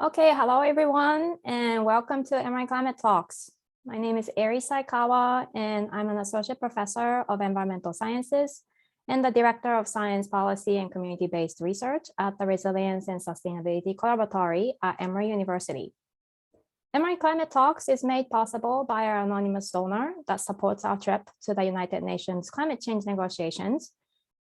Okay, hello everyone, and welcome to Emory Climate Talks. My name is Eri Saikawa, and I'm an associate professor of environmental sciences and the director of science policy and community-based research at the Resilience and Sustainability Collaboratory at Emory University. Emory Climate Talks is made possible by our anonymous donor that supports our trip to the United Nations climate change negotiations.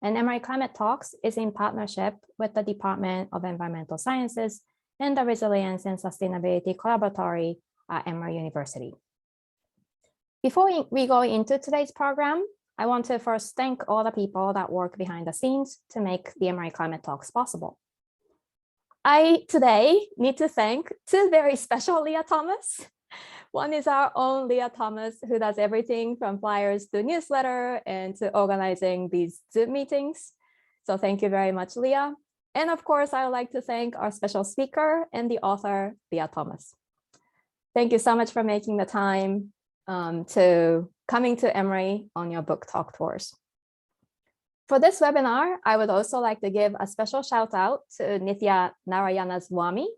And Emory Climate Talks is in partnership with the Department of Environmental Sciences and the Resilience and Sustainability Collaboratory at Emory University. Before we go into today's program, I want to first thank all the people that work behind the scenes to make the Emory Climate Talks possible. I today need to thank two very special Leah Thomas. One is our own Leah Thomas, who does everything from flyers to newsletter and to organizing these Zoom meetings. So thank you very much, Leah. And of course, I would like to thank our special speaker and the author, Leah Thomas. Thank you so much for making the time to coming to Emory on your book talk tours. For this webinar, I would also like to give a special shout out to Nithya Narayanaswamy,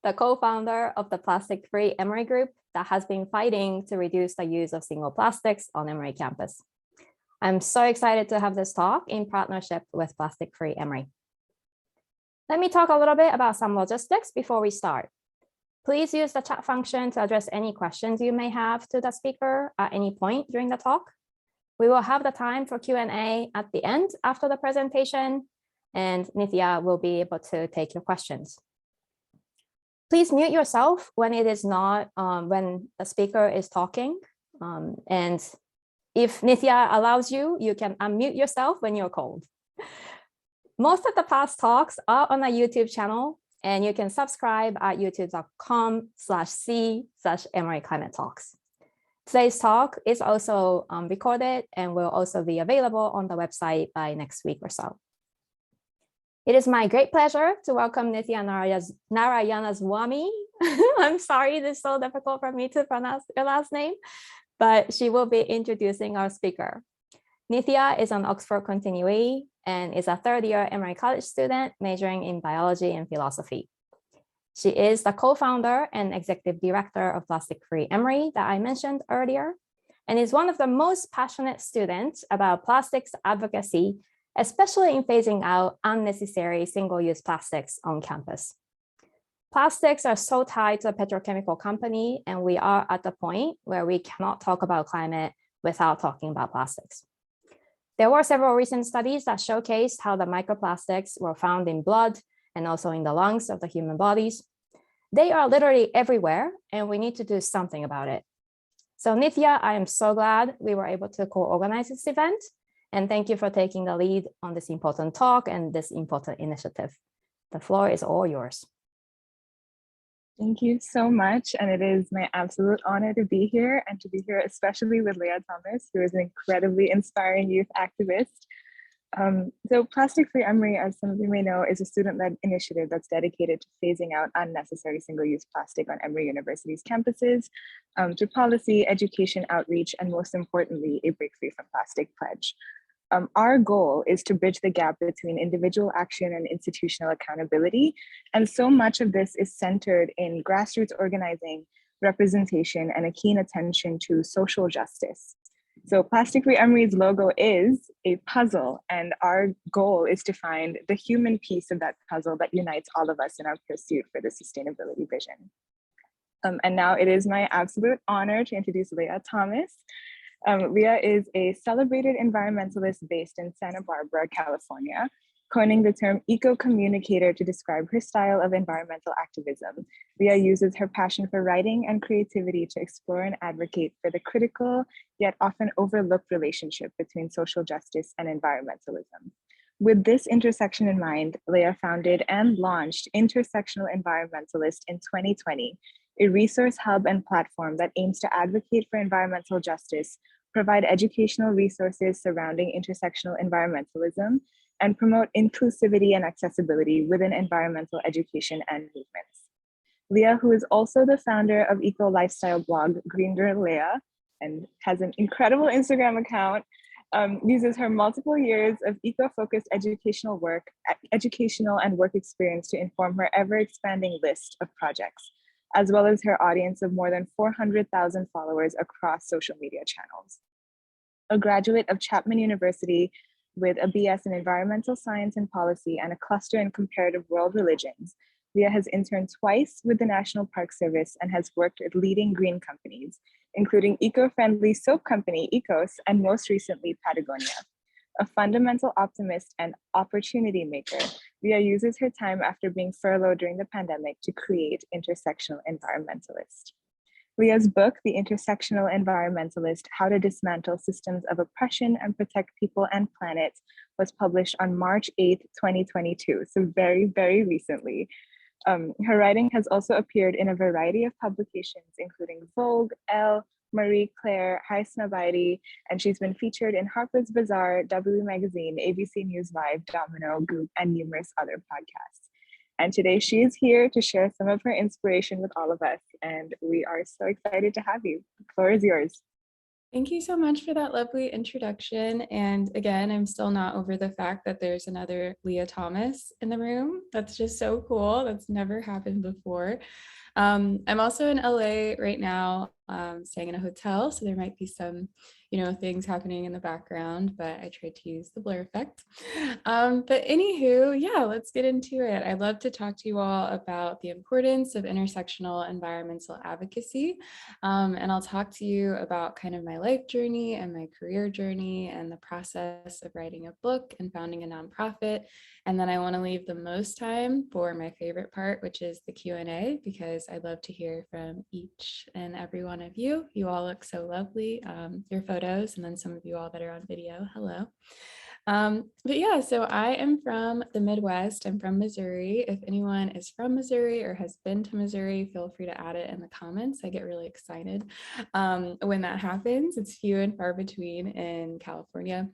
the co-founder of the Plastic-Free Emory Group that has been fighting to reduce the use of single plastics on Emory campus. I'm so excited to have this talk in partnership with Plastic-Free Emory. Let me talk a little bit about some logistics before we start. Please use the chat function to address any questions you may have to the speaker at any point during the talk. We will have the time for Q&A at the end after the presentation, and Nithya will be able to take your questions. Please mute yourself when it is not, when the speaker is talking. And if Nithya allows you, you can unmute yourself when you're called. Most of the past talks are on a YouTube channel, and you can subscribe at youtube.com/c/Emory Climate Talks. Today's talk is also recorded and will also be available on the website by next week or so. It is my great pleasure to welcome Nithya Narayanaswamy. I'm sorry, it is so difficult for me to pronounce your last name, but she will be introducing our speaker. Nithya is an Oxford continuee and is a third-year Emory College student majoring in biology and philosophy. She is the co-founder and executive director of Plastic-Free Emory that I mentioned earlier, and is one of the most passionate students about plastics advocacy, especially in phasing out unnecessary single-use plastics on campus. Plastics are so tied to a petrochemical company, and we are at the point where we cannot talk about climate without talking about plastics. There were several recent studies that showcased how the microplastics were found in blood and also in the lungs of the human bodies. They are literally everywhere, and we need to do something about it. So Nithya, I am so glad we were able to co-organize this event, and thank you for taking the lead on this important talk and this important initiative. The floor is all yours. Thank you so much, and it is my absolute honor to be here, and to be here especially with Leah Thomas, who is an incredibly inspiring youth activist. So Plastic-Free Emory, as some of you may know, is a student-led initiative that's dedicated to phasing out unnecessary single-use plastic on Emory University's campuses through policy, education, outreach, and most importantly, a Break Free from Plastic pledge. Our goal is to bridge the gap between individual action and institutional accountability. And so much of this is centered in grassroots organizing, representation, and a keen attention to social justice. So Plastic-Free Emory's logo is a puzzle, and our goal is to find the human piece of that puzzle that unites all of us in our pursuit for the sustainability vision. And now it is my absolute honor to introduce Leah Thomas. Leah is a celebrated environmentalist based in Santa Barbara, California, coining the term eco-communicator to describe her style of environmental activism. Leah uses her passion for writing and creativity to explore and advocate for the critical yet often overlooked relationship between social justice and environmentalism. With this intersection in mind, Leah founded and launched Intersectional Environmentalist in 2020, a resource hub and platform that aims to advocate for environmental justice, provide educational resources surrounding intersectional environmentalism, and promote inclusivity and accessibility within environmental education and movements. Leah, who is also the founder of eco-lifestyle blog Green Girl Leah, and has an incredible Instagram account, uses her multiple years of eco-focused educational and work experience to inform her ever-expanding list of projects, as well as her audience of more than 400,000 followers across social media channels. A graduate of Chapman University with a BS in Environmental Science and Policy and a cluster in Comparative World Religions, Leah has interned twice with the National Park Service and has worked at leading green companies, including eco-friendly soap company Ecos and most recently Patagonia. A fundamental optimist and opportunity maker, Leah uses her time after being furloughed during the pandemic to create Intersectional Environmentalist. Leah's book, The Intersectional Environmentalist: How to Dismantle Systems of Oppression and Protect People and Planet, was published on March 8th, 2022, so very, very recently. Her writing has also appeared in a variety of publications, including Vogue, Elle, Marie Claire, High Snobiety, and she's been featured in Harper's Bazaar, W Magazine, ABC News Live, Domino, Goop, and numerous other podcasts. And today she is here to share some of her inspiration with all of us, and we are so excited to have you. The floor is yours. Thank you so much for that lovely introduction. And again, I'm still not over the fact that there's another Leah Thomas in the room. That's just so cool. That's never happened before. I'm also in LA right now, staying in a hotel, so there might be some, things happening in the background, but I tried to use the blur effect. But anywho, yeah, let's get into it. I'd love to talk to you all about the importance of intersectional environmental advocacy, and I'll talk to you about kind of my life journey and my career journey and the process of writing a book and founding a nonprofit. And then I want to leave the most time for my favorite part, which is the Q&A, because I'd love to hear from each and every one of you. You all look so lovely, your photos, and then some of you all that are on video, hello. But yeah, so I am from the Midwest. I'm from Missouri. If anyone is from Missouri or has been to Missouri, feel free to add it in the comments. I get really excited when that happens. It's few and far between in California.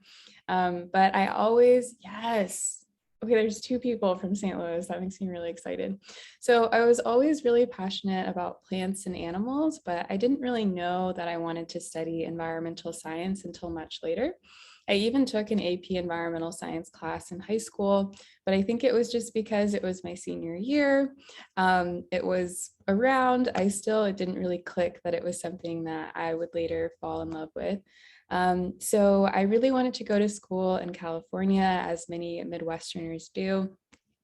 But I always, yes. Okay, there's two people from St. Louis. That makes me really excited. So I was always really passionate about plants and animals, but I didn't really know that I wanted to study environmental science until much later. I even took an AP environmental science class in high school, but I think it was just because it was my senior year. It was around, it didn't really click that it was something that I would later fall in love with. So I really wanted to go to school in California, as many Midwesterners do.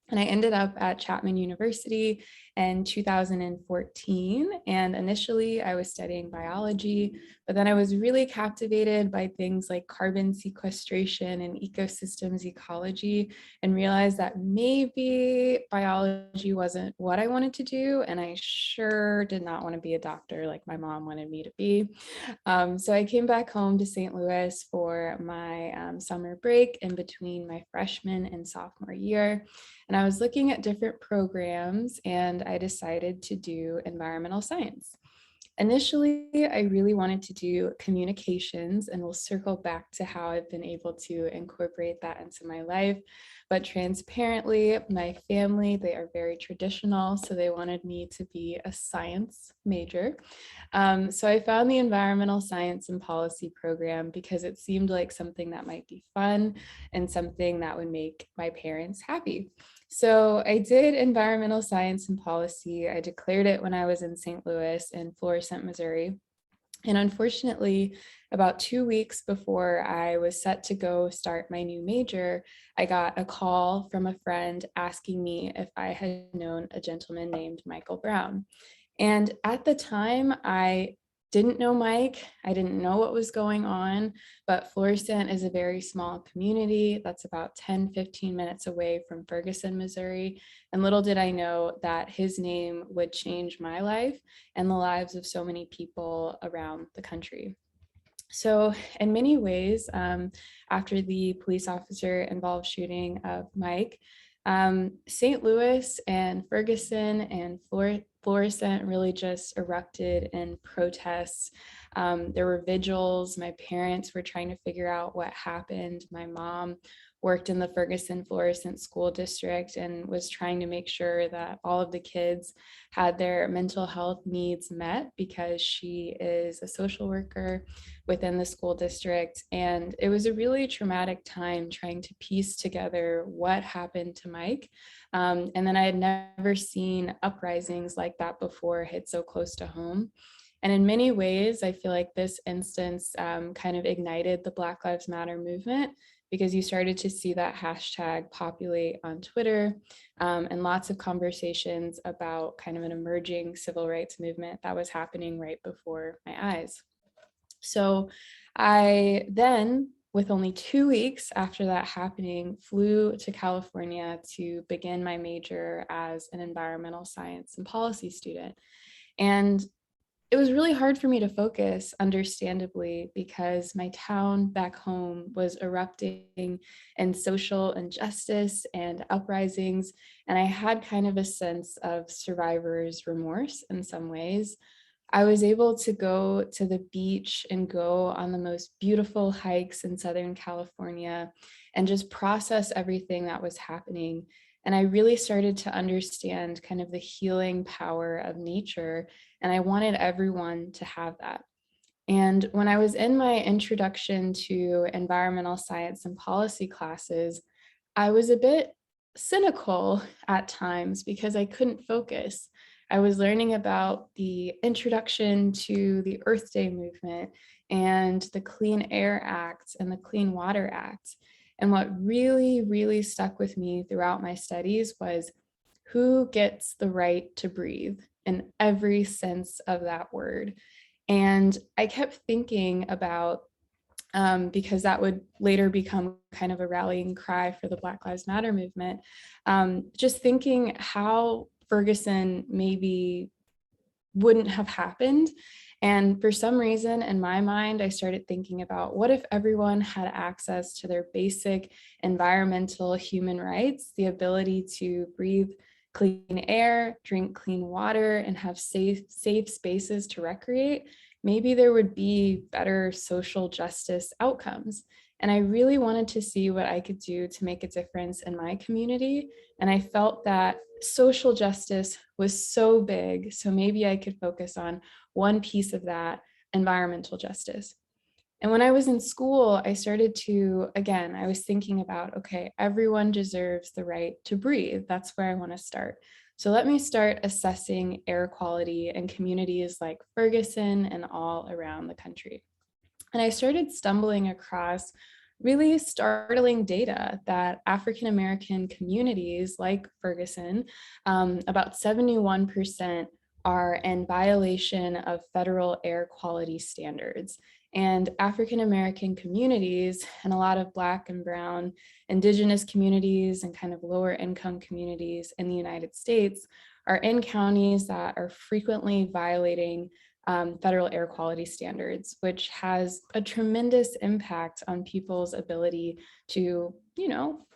And I ended up at Chapman University in 2014. And initially I was studying biology, but then I was really captivated by things like carbon sequestration and ecosystems ecology, and realized that maybe biology wasn't what I wanted to do. And I sure did not want to be a doctor like my mom wanted me to be. So I came back home to St. Louis for my summer break in between my freshman and sophomore year. And I was looking at different programs, and I decided to do environmental science. Initially, I really wanted to do communications, and we'll circle back to how I've been able to incorporate that into my life. But transparently, my family, they are very traditional, so they wanted me to be a science major. So I found the environmental science and policy program because it seemed like something that might be fun and something that would make my parents happy. So I did environmental science and policy. I declared it when I was in St. Louis in Florissant, Missouri. And unfortunately, about 2 weeks before I was set to go start my new major, I got a call from a friend asking me if I had known a gentleman named Michael Brown. And at the time, I didn't know Mike. I didn't know what was going on, but Florissant is a very small community that's about 10-15 minutes away from Ferguson, Missouri. And little did I know that his name would change my life and the lives of so many people around the country. So in many ways, after the police officer involved shooting of Mike, St. Louis and Ferguson and Florissant really just erupted in protests. There were vigils. My parents were trying to figure out what happened. My mom worked in the Ferguson Florissant School District and was trying to make sure that all of the kids had their mental health needs met, because she is a social worker within the school district. And it was a really traumatic time trying to piece together what happened to Mike. And then I had never seen uprisings like that before hit so close to home. And in many ways, I feel like this instance kind of ignited the Black Lives Matter movement, because you started to see that hashtag populate on Twitter, and lots of conversations about kind of an emerging civil rights movement that was happening right before my eyes. So I then, with only 2 weeks after that happening, flew to California to begin my major as an environmental science and policy student. And it was really hard for me to focus, understandably, because my town back home was erupting in social injustice and uprisings. And I had kind of a sense of survivor's remorse in some ways. I was able to go to the beach and go on the most beautiful hikes in Southern California and just process everything that was happening. And I really started to understand kind of the healing power of nature. And I wanted everyone to have that. And when I was in my introduction to environmental science and policy classes, I was a bit cynical at times because I couldn't focus. I was learning about the introduction to the Earth Day movement and the Clean Air Act and the Clean Water Act. And what really, really stuck with me throughout my studies was who gets the right to breathe in every sense of that word. And I kept thinking about, because that would later become kind of a rallying cry for the Black Lives Matter movement, just thinking how Ferguson maybe wouldn't have happened. And for some reason in my mind, I started thinking about, what if everyone had access to their basic environmental human rights, the ability to breathe clean air, drink clean water, and have safe spaces to recreate? Maybe there would be better social justice outcomes. And I really wanted to see what I could do to make a difference in my community. And I felt that social justice was so big, so maybe I could focus on one piece of that, environmental justice. And when I was in school, I started to, again, I was thinking about, okay, everyone deserves the right to breathe. That's where I want to start. So let me start assessing air quality in communities like Ferguson and all around the country. And I started stumbling across really startling data that African-American communities like Ferguson, about 71% are in violation of federal air quality standards. And African-American communities and a lot of Black and Brown Indigenous communities and kind of lower income communities in the United States are in counties that are frequently violating federal air quality standards, which has a tremendous impact on people's ability to,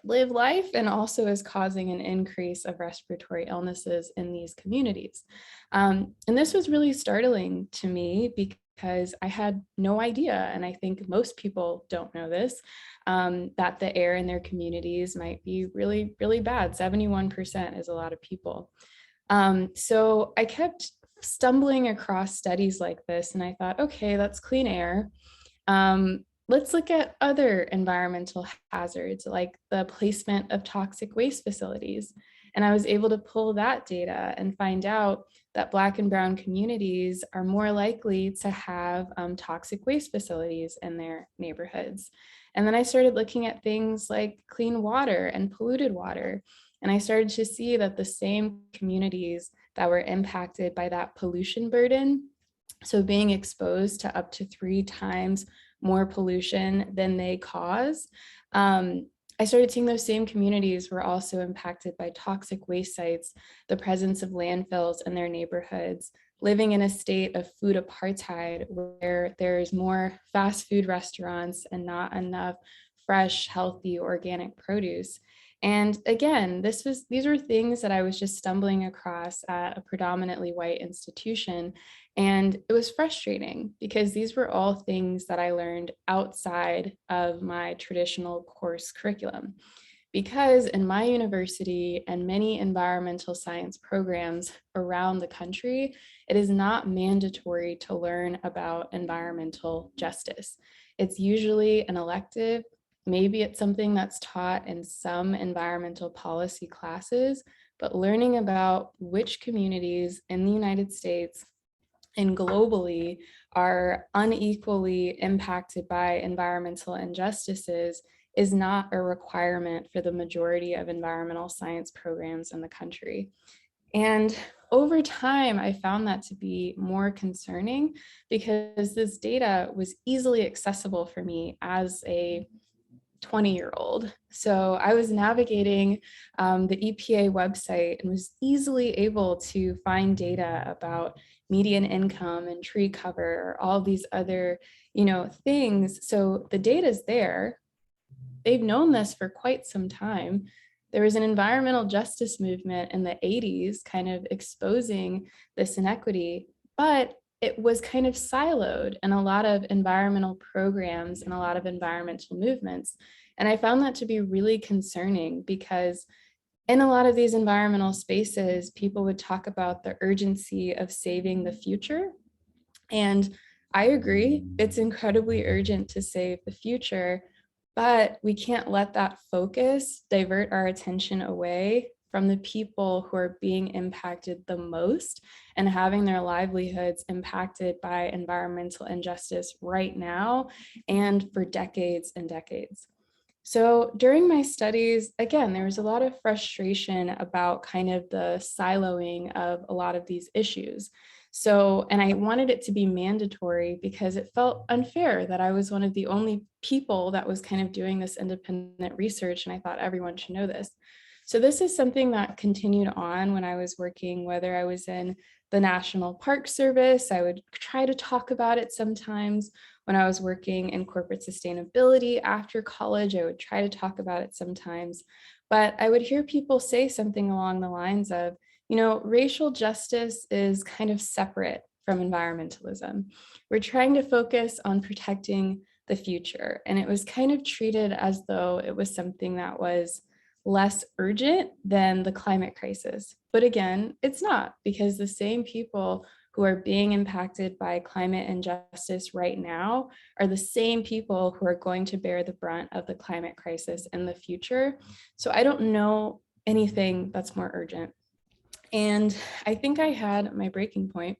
live life, and also is causing an increase of respiratory illnesses in these communities. And this was really startling to me because I had no idea, and I think most people don't know this, that the air in their communities might be really, really bad. 71% is a lot of people. So I kept stumbling across studies like this, and I thought, okay, that's clean air. Let's look at other environmental hazards, like the placement of toxic waste facilities. And I was able to pull that data and find out that Black and Brown communities are more likely to have toxic waste facilities in their neighborhoods. And then I started looking at things like clean water and polluted water. And I started to see that the same communities that were impacted by that pollution burden, so being exposed to up to 3 times more pollution than they cause, I started seeing those same communities were also impacted by toxic waste sites, the presence of landfills in their neighborhoods, living in a state of food apartheid where there's more fast food restaurants and not enough fresh, healthy, organic produce. And again, these were things that I was just stumbling across at a predominantly white institution. And it was frustrating because these were all things that I learned outside of my traditional course curriculum. Because in my university and many environmental science programs around the country, it is not mandatory to learn about environmental justice. It's usually an elective. Maybe it's something that's taught in some environmental policy classes, but learning about which communities in the United States and globally are unequally impacted by environmental injustices is not a requirement for the majority of environmental science programs in the country. And over time, I found that to be more concerning because this data was easily accessible for me as a 20-year-old. So I was navigating the EPA website and was easily able to find data about median income and tree cover, all these other, things. So the data is there. They've known this for quite some time. There was an environmental justice movement in the 80s kind of exposing this inequity, but it was kind of siloed in a lot of environmental programs and a lot of environmental movements. And I found that to be really concerning because in a lot of these environmental spaces, people would talk about the urgency of saving the future. And I agree, it's incredibly urgent to save the future, but we can't let that focus divert our attention away from the people who are being impacted the most and having their livelihoods impacted by environmental injustice right now and for decades and decades. So during my studies, again, there was a lot of frustration about kind of the siloing of a lot of these issues. So, and I wanted it to be mandatory because it felt unfair that I was one of the only people that was kind of doing this independent research, and I thought everyone should know this. So this is something that continued on when I was working, whether I was in the National Park Service, I would try to talk about it sometimes. When I was working in corporate sustainability after college, I would try to talk about it sometimes. But I would hear people say something along the lines of, racial justice is kind of separate from environmentalism. We're trying to focus on protecting the future. And it was kind of treated as though it was something that was less urgent than the climate crisis. But again, it's not, because the same people who are being impacted by climate injustice right now are the same people who are going to bear the brunt of the climate crisis in the future. So I don't know anything that's more urgent. And I think I had my breaking point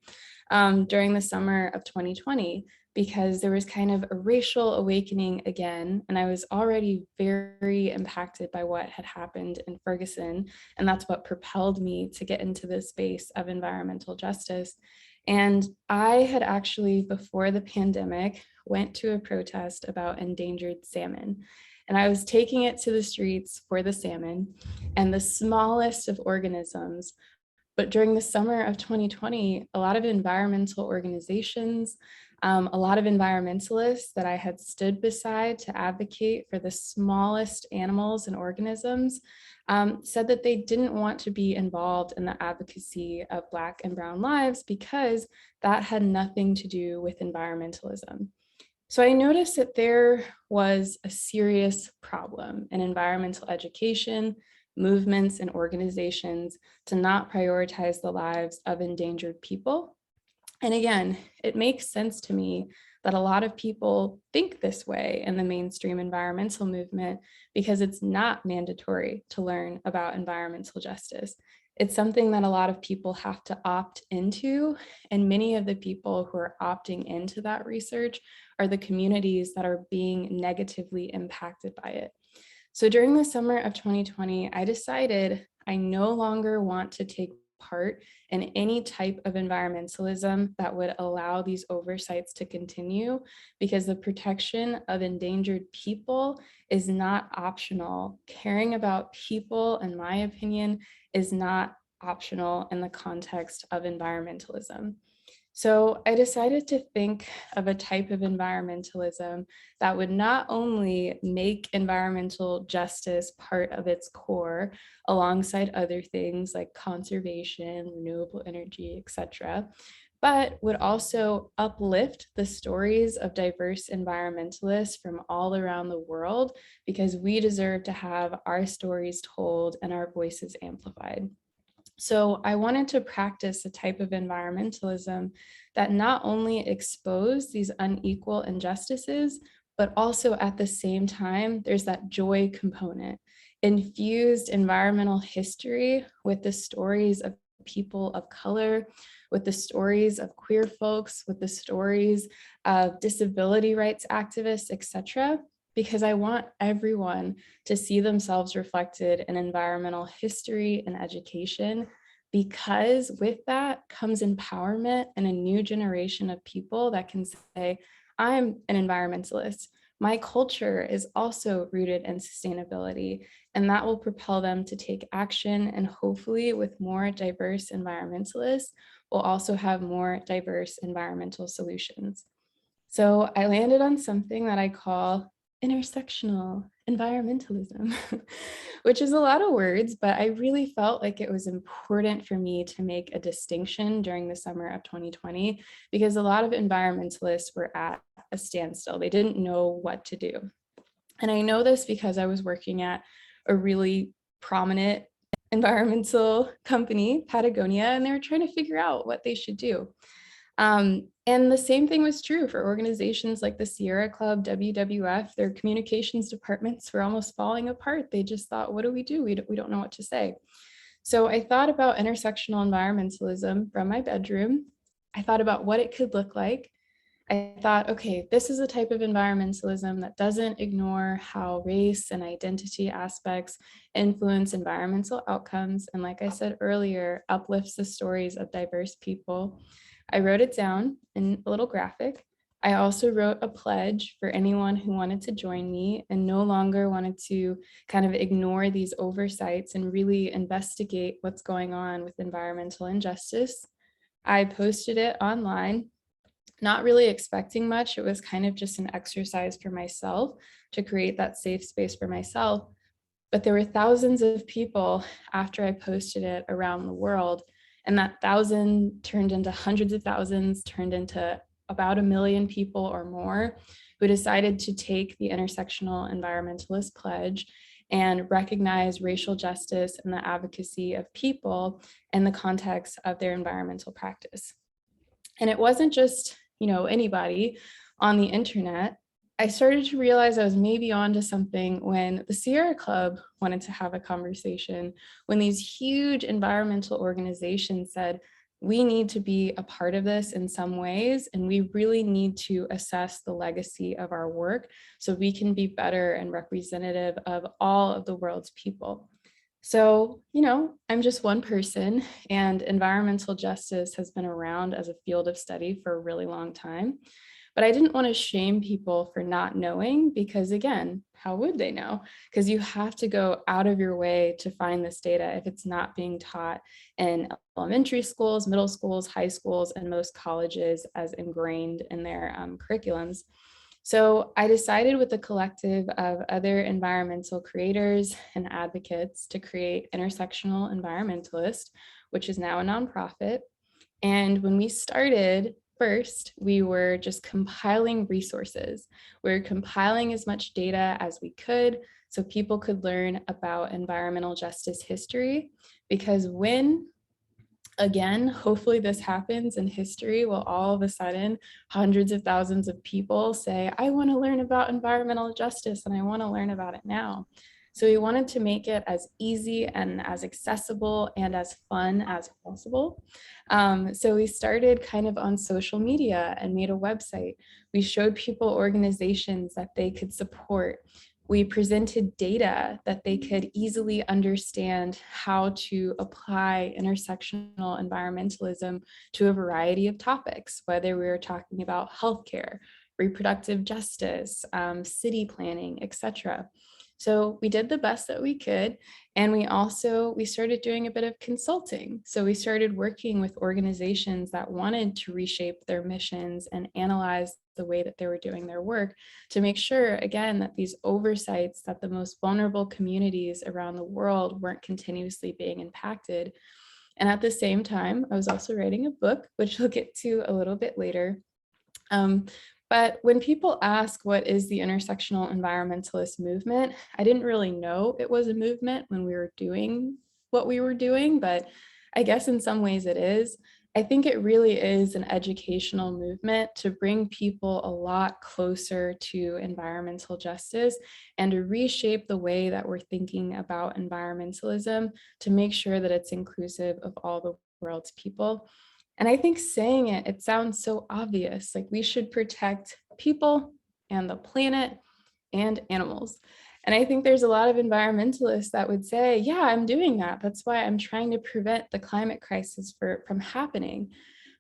during the summer of 2020, because there was kind of a racial awakening again, and I was already very impacted by what had happened in Ferguson, and that's what propelled me to get into this space of environmental justice. And I had actually, before the pandemic, went to a protest about endangered salmon. And I was taking it to the streets for the salmon, and the smallest of organisms. But during the summer of 2020, a lot of environmental organizations, a lot of environmentalists that I had stood beside to advocate for the smallest animals and organisms said that they didn't want to be involved in the advocacy of Black and Brown lives because that had nothing to do with environmentalism. So I noticed that there was a serious problem in environmental education, movements, and organizations to not prioritize the lives of endangered people. And again, it makes sense to me that a lot of people think this way in the mainstream environmental movement because it's not mandatory to learn about environmental justice. It's something that a lot of people have to opt into, and many of the people who are opting into that research are the communities that are being negatively impacted by it. So during the summer of 2020, I decided I no longer want to take part in any type of environmentalism that would allow these oversights to continue, because the protection of endangered people is not optional. Caring about people, in my opinion, is not optional in the context of environmentalism. So I decided to think of a type of environmentalism that would not only make environmental justice part of its core, alongside other things like conservation, renewable energy, etc., but would also uplift the stories of diverse environmentalists from all around the world, because we deserve to have our stories told and our voices amplified. So I wanted to practice a type of environmentalism that not only exposed these unequal injustices, but also at the same time, there's that joy component, infused environmental history with the stories of people of color, with the stories of queer folks, with the stories of disability rights activists, etc., because I want everyone to see themselves reflected in environmental history and education, because with that comes empowerment and a new generation of people that can say, I'm an environmentalist. My culture is also rooted in sustainability, and that will propel them to take action. And hopefully with more diverse environmentalists, we'll also have more diverse environmental solutions. So I landed on something that I call intersectional environmentalism, which is a lot of words, but I really felt like it was important for me to make a distinction during the summer of 2020, because a lot of environmentalists were at a standstill. They didn't know what to do. And I know this because I was working at a really prominent environmental company, Patagonia, and they were trying to figure out what they should do. And the same thing was true for organizations like the Sierra Club, WWF. Their communications departments were almost falling apart. They just thought, what do? We don't know what to say. So I thought about intersectional environmentalism from my bedroom. I thought about what it could look like. I thought, okay, this is a type of environmentalism that doesn't ignore how race and identity aspects influence environmental outcomes. And like I said earlier, uplifts the stories of diverse people. I wrote it down in a little graphic. I also wrote a pledge for anyone who wanted to join me and no longer wanted to kind of ignore these oversights and really investigate what's going on with environmental injustice. I posted it online, not really expecting much. It was kind of just an exercise for myself to create that safe space for myself. But there were thousands of people after I posted it around the world. And that 1,000 turned into hundreds of thousands, turned into about 1 million people or more who decided to take the Intersectional Environmentalist Pledge and recognize racial justice and the advocacy of people in the context of their environmental practice. And it wasn't just, anybody on the internet. I started to realize I was maybe onto something when the Sierra Club wanted to have a conversation, when these huge environmental organizations said, we need to be a part of this in some ways, and we really need to assess the legacy of our work so we can be better and representative of all of the world's people. So, I'm just one person, and environmental justice has been around as a field of study for a really long time. But I didn't want to shame people for not knowing, because again, how would they know? Because you have to go out of your way to find this data if it's not being taught in elementary schools, middle schools, high schools, and most colleges as ingrained in their curriculums. So I decided with a collective of other environmental creators and advocates to create Intersectional Environmentalist, which is now a nonprofit. And when we started, first, we were just compiling resources. We were compiling as much data as we could so people could learn about environmental justice history, because when, again, hopefully this happens in history, will all of a sudden hundreds of thousands of people say, I want to learn about environmental justice and I want to learn about it now. So we wanted to make it as easy and as accessible and as fun as possible. So we started kind of on social media and made a website. We showed people organizations that they could support. We presented data that they could easily understand how to apply intersectional environmentalism to a variety of topics, whether we were talking about healthcare, reproductive justice, city planning, etc. So we did the best that we could. And we started doing a bit of consulting. So we started working with organizations that wanted to reshape their missions and analyze the way that they were doing their work to make sure, again, that these oversights, that the most vulnerable communities around the world weren't continuously being impacted. And at the same time, I was also writing a book, which we'll get to a little bit later. But when people ask what is the intersectional environmentalist movement, I didn't really know it was a movement when we were doing what we were doing, but I guess in some ways it is. I think it really is an educational movement to bring people a lot closer to environmental justice and to reshape the way that we're thinking about environmentalism to make sure that it's inclusive of all the world's people. And I think saying it, it sounds so obvious, like we should protect people and the planet and animals. And I think there's a lot of environmentalists that would say, yeah, I'm doing that. That's why I'm trying to prevent the climate crisis from happening.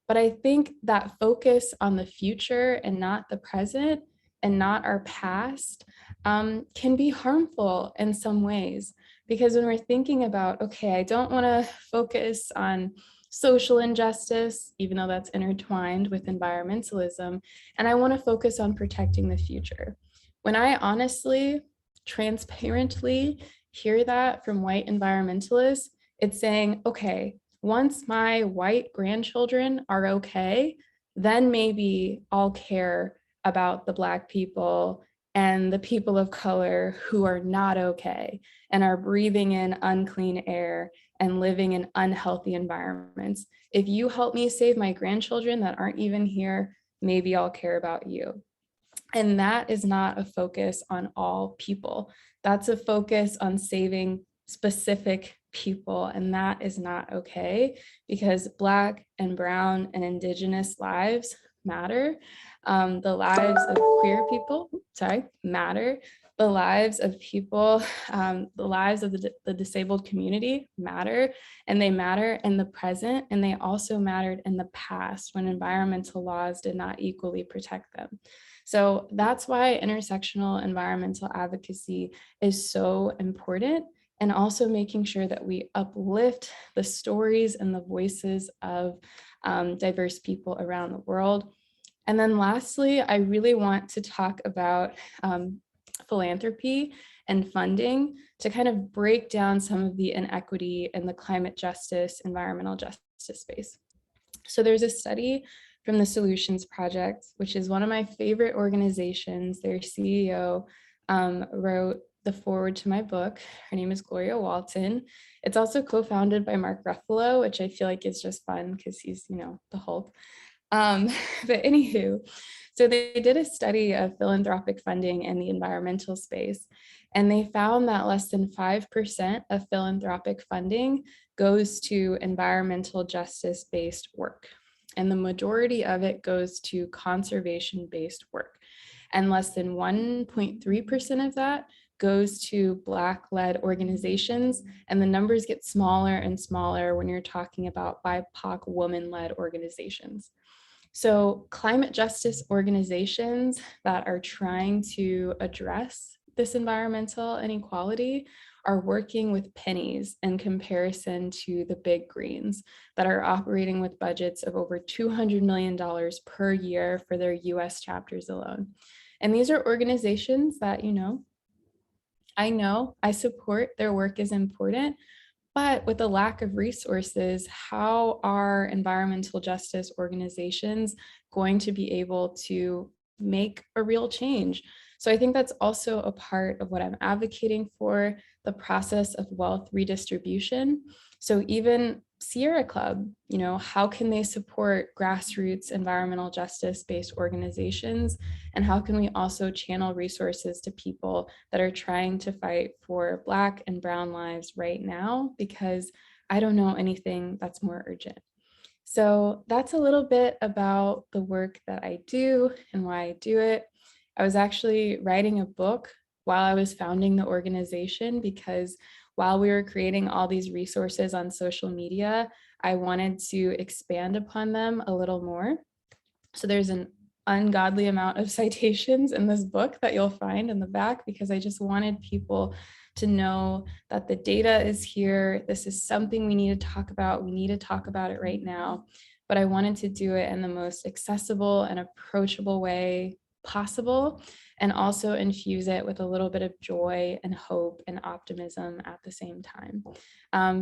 But I think that focus on the future and not the present and not our past can be harmful in some ways. Because when we're thinking about, okay, I don't want to focus on social injustice, even though that's intertwined with environmentalism, and I want to focus on protecting the future. When I honestly, transparently hear that from white environmentalists, it's saying, okay, once my white grandchildren are okay, then maybe I'll care about the Black people and the people of color who are not okay and are breathing in unclean air and living in unhealthy environments. If you help me save my grandchildren that aren't even here, maybe I'll care about you. And that is not a focus on all people. That's a focus on saving specific people. And that is not okay because Black and Brown and Indigenous lives matter. The lives of queer people, matter. The lives of people, the lives of the disabled community matter, and they matter in the present, and they also mattered in the past when environmental laws did not equally protect them. So that's why intersectional environmental advocacy is so important, and also making sure that we uplift the stories and the voices of diverse people around the world. And then lastly, I really want to talk about philanthropy and funding to kind of break down some of the inequity in the climate justice, environmental justice space. So there's a study from the Solutions Project, which is one of my favorite organizations. Their CEO wrote the foreword to my book. Her name is Gloria Walton. It's also co-founded by Mark Ruffalo, which I feel like is just fun because he's, the Hulk. But anywho, so they did a study of philanthropic funding in the environmental space, and they found that less than 5% of philanthropic funding goes to environmental justice-based work. And the majority of it goes to conservation-based work. And less than 1.3% of that goes to Black-led organizations. And the numbers get smaller and smaller when you're talking about BIPOC woman-led organizations. So climate justice organizations that are trying to address this environmental inequality are working with pennies in comparison to the big greens that are operating with budgets of over $200 million per year for their US chapters alone. And these are organizations that, I support, their work is important, but with a lack of resources, how are environmental justice organizations going to be able to make a real change? So I think that's also a part of what I'm advocating for, the process of wealth redistribution. So even Sierra Club, how can they support grassroots environmental justice-based organizations? And how can we also channel resources to people that are trying to fight for Black and Brown lives right now? Because I don't know anything that's more urgent. So that's a little bit about the work that I do and why I do it. I was actually writing a book while I was founding the organization because while we were creating all these resources on social media, I wanted to expand upon them a little more. So there's an ungodly amount of citations in this book that you'll find in the back, because I just wanted people to know that the data is here. This is something we need to talk about. We need to talk about it right now. But I wanted to do it in the most accessible and approachable way possible, and also infuse it with a little bit of joy and hope and optimism at the same time.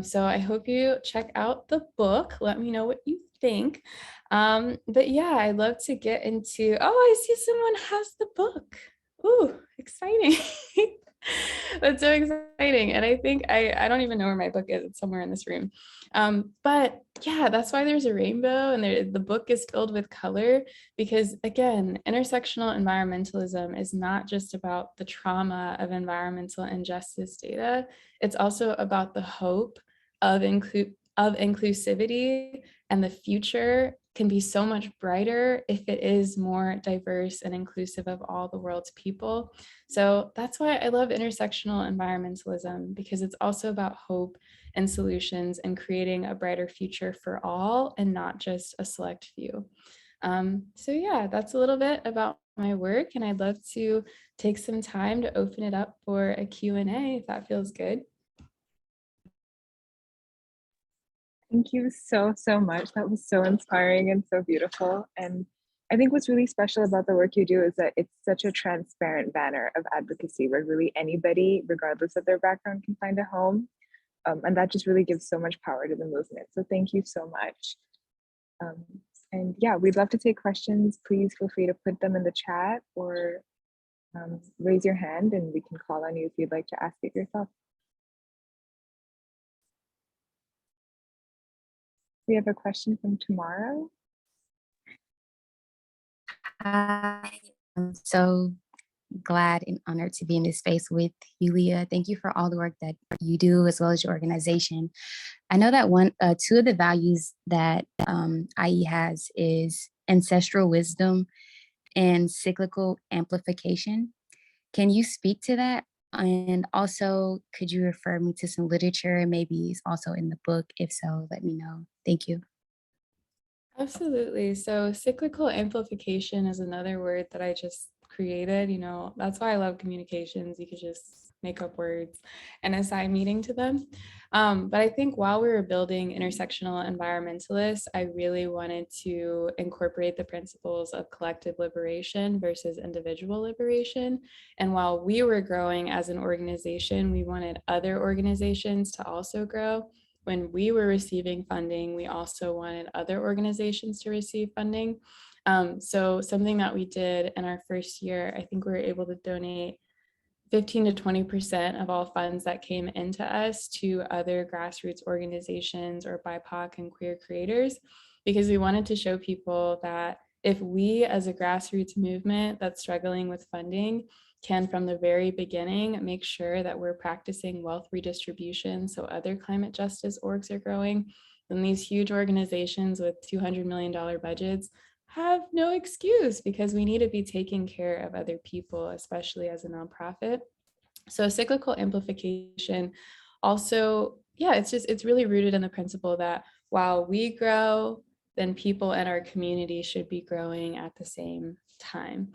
So I hope you check out the book. Let me know what you think. But yeah, I'd love to get into, oh, I see someone has the book. Ooh, exciting. That's so exciting. And I think I don't even know where my book is. It's somewhere in this room. But yeah, that's why there's a rainbow, and the book is filled with color, because again, intersectional environmentalism is not just about the trauma of environmental injustice data. It's also about the hope of inclusivity, and the future can be so much brighter if it is more diverse and inclusive of all the world's people. So that's why I love intersectional environmentalism, because it's also about hope and solutions and creating a brighter future for all and not just a select few. So yeah, that's a little bit about my work, and I'd love to take some time to open it up for a Q&A if that feels good. Thank you so, so much. That was so inspiring and so beautiful. And I think what's really special about the work you do is that it's such a transparent banner of advocacy, where really anybody, regardless of their background, can find a home. And that just really gives so much power to the movement. So thank you so much. And yeah, we'd love to take questions. Please feel free to put them in the chat, or raise your hand and we can call on you if you'd like to ask it yourself. We have a question from Tomorrow. Hi, I'm so glad and honored to be in this space with you, Leah. Thank you for all the work that you do, as well as your organization. I know that two of the values that IE has is ancestral wisdom and cyclical amplification. Can you speak to that? And also, could you refer me to some literature? Maybe it's also in the book. If so, let me know. Thank you. Absolutely. So cyclical amplification is another word that I just created. That's why I love communications. You could just make up words and assign meaning to them. But I think while we were building Intersectional Environmentalists, I really wanted to incorporate the principles of collective liberation versus individual liberation. And while we were growing as an organization, we wanted other organizations to also grow. When we were receiving funding, we also wanted other organizations to receive funding. So something that we did in our first year, I think we were able to donate 15 to 20% of all funds that came into us to other grassroots organizations or BIPOC and queer creators, because we wanted to show people that if we as a grassroots movement that's struggling with funding can from the very beginning make sure that we're practicing wealth redistribution so other climate justice orgs are growing, then these huge organizations with $200 million budgets have no excuse, because we need to be taking care of other people, especially as a nonprofit. So cyclical amplification also, yeah, it's really rooted in the principle that while we grow, then people in our community should be growing at the same time.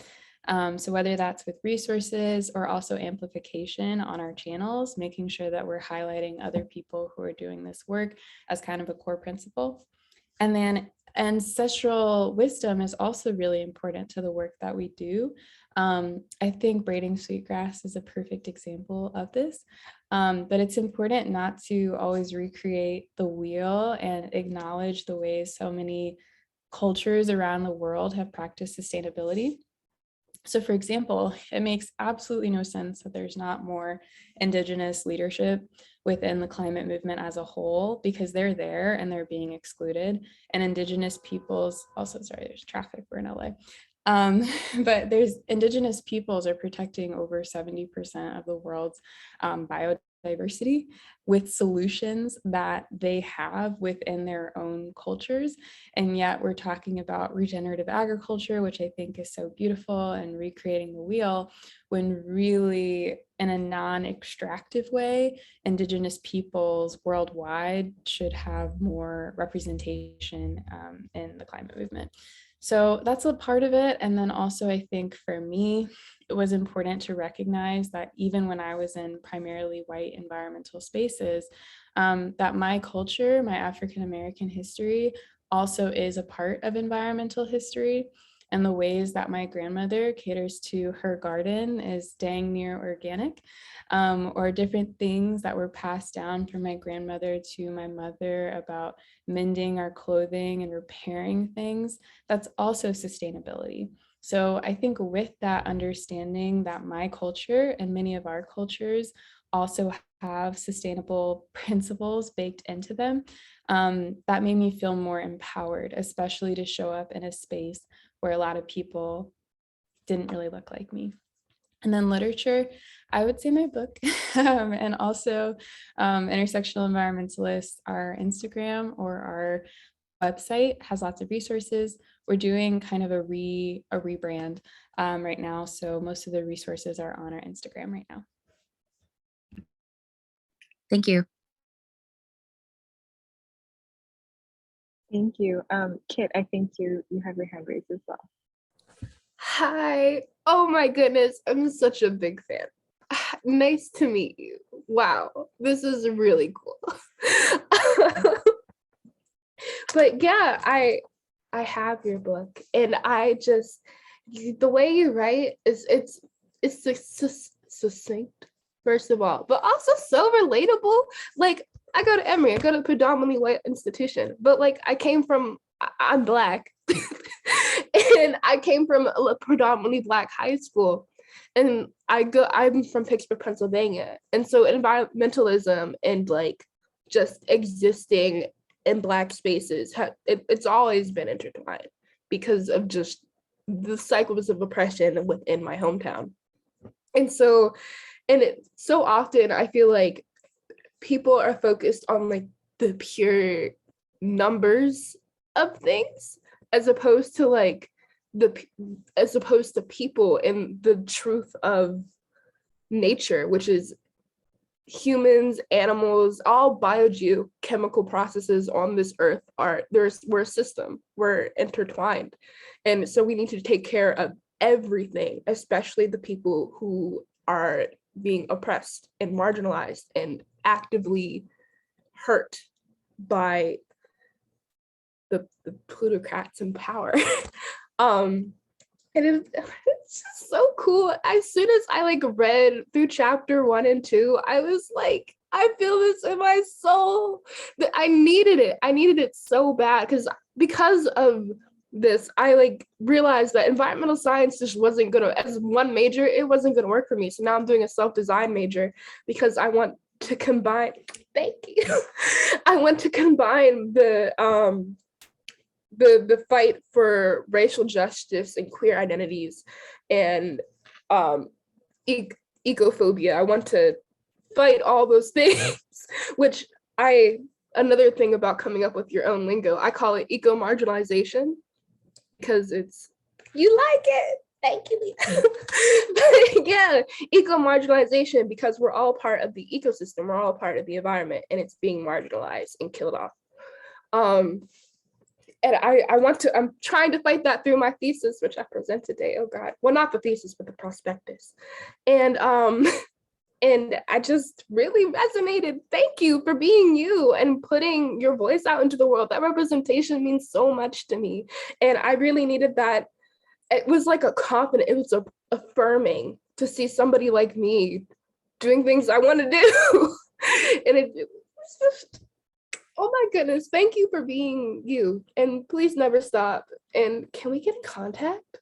So whether that's with resources or also amplification on our channels, making sure that we're highlighting other people who are doing this work as kind of a core principle. And then ancestral wisdom is also really important to the work that we do. I think braiding sweetgrass is a perfect example of this, but it's important not to always recreate the wheel and acknowledge the ways so many cultures around the world have practiced sustainability. So for example, it makes absolutely no sense that there's not more Indigenous leadership within the climate movement as a whole, because they're there and they're being excluded. And Indigenous peoples, also, sorry, there's traffic, we're in LA. But there's Indigenous peoples are protecting over 70% of the world's biodiversity with solutions that they have within their own cultures. And yet we're talking about regenerative agriculture, which I think is so beautiful, and recreating the wheel, when really in a non-extractive way, Indigenous peoples worldwide should have more representation in the climate movement. So that's a part of it. And then also I think for me, it was important to recognize that even when I was in primarily white environmental spaces, that my culture, my African-American history also is a part of environmental history. And the ways that my grandmother caters to her garden is dang near organic, or different things that were passed down from my grandmother to my mother about mending our clothing and repairing things. That's also sustainability. So I think with that understanding that my culture and many of our cultures also have sustainable principles baked into them, that made me feel more empowered, especially to show up in a space where a lot of people didn't really look like me. And then literature, I would say my book, and also Intersectional Environmentalists, our Instagram or our website has lots of resources. We're doing kind of a rebrand right now. So most of the resources are on our Instagram right now. Thank you. Thank you. Kit, I think you have your hand raised as well. Hi. Oh my goodness, I'm such a big fan. Nice to meet you. Wow, this is really cool. But yeah, I have your book, and I just, the way you write is it's succinct, first of all, but also so relatable. Like, I go to Emory, I go to a predominantly white institution, but like I'm Black. And I came from a predominantly Black high school, and I'm from Pittsburgh, Pennsylvania. And so environmentalism and like just existing in Black spaces, it's always been intertwined because of just the cycles of oppression within my hometown. And so often I feel like people are focused on like the pure numbers of things as opposed to people and the truth of nature, which is humans, animals, all biogeochemical processes on this earth we're a system, we're intertwined. And so we need to take care of everything, especially the people who are being oppressed and marginalized and actively hurt by the plutocrats in power. And it's just so cool. As soon as I like read through chapter 1 and 2, I was like, I feel this in my soul. That I needed it. I needed it so bad because of this, I like realized that environmental science just wasn't gonna, as one major, it wasn't gonna work for me. So now I'm doing a self-design major because I want to combine, thank you. I want to combine the fight for racial justice and queer identities and ecophobia. I want to fight all those things, which another thing about coming up with your own lingo, I call it eco-marginalization because you like it. Thank you, Leah. Yeah, eco-marginalization because we're all part of the ecosystem, we're all part of the environment, and it's being marginalized and killed off. And I'm trying to fight that through my thesis, which I present today. Oh God, well, not the thesis, but the prospectus. And I just really resonated. Thank you for being you and putting your voice out into the world. That representation means so much to me. And I really needed that. It was like a confident, it was affirming to see somebody like me doing things I want to do. And it was just, oh my goodness, thank you for being you. And please never stop. And can we get in contact?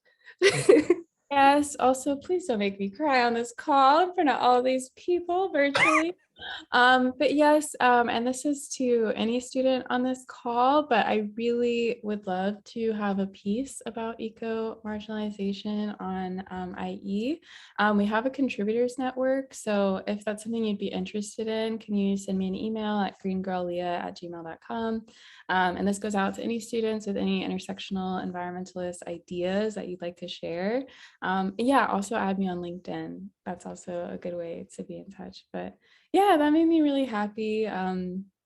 Yes, also, please don't make me cry on this call in front of all these people virtually. But yes, and this is to any student on this call, but I really would love to have a piece about eco-marginalization on IE. We have a contributors network, so if that's something you'd be interested in, can you send me an email at greengirlleah@gmail.com? And this goes out to any students with any intersectional environmentalist ideas that you'd like to share. Yeah, also add me on LinkedIn. That's also a good way to be in touch. But yeah, that made me really happy.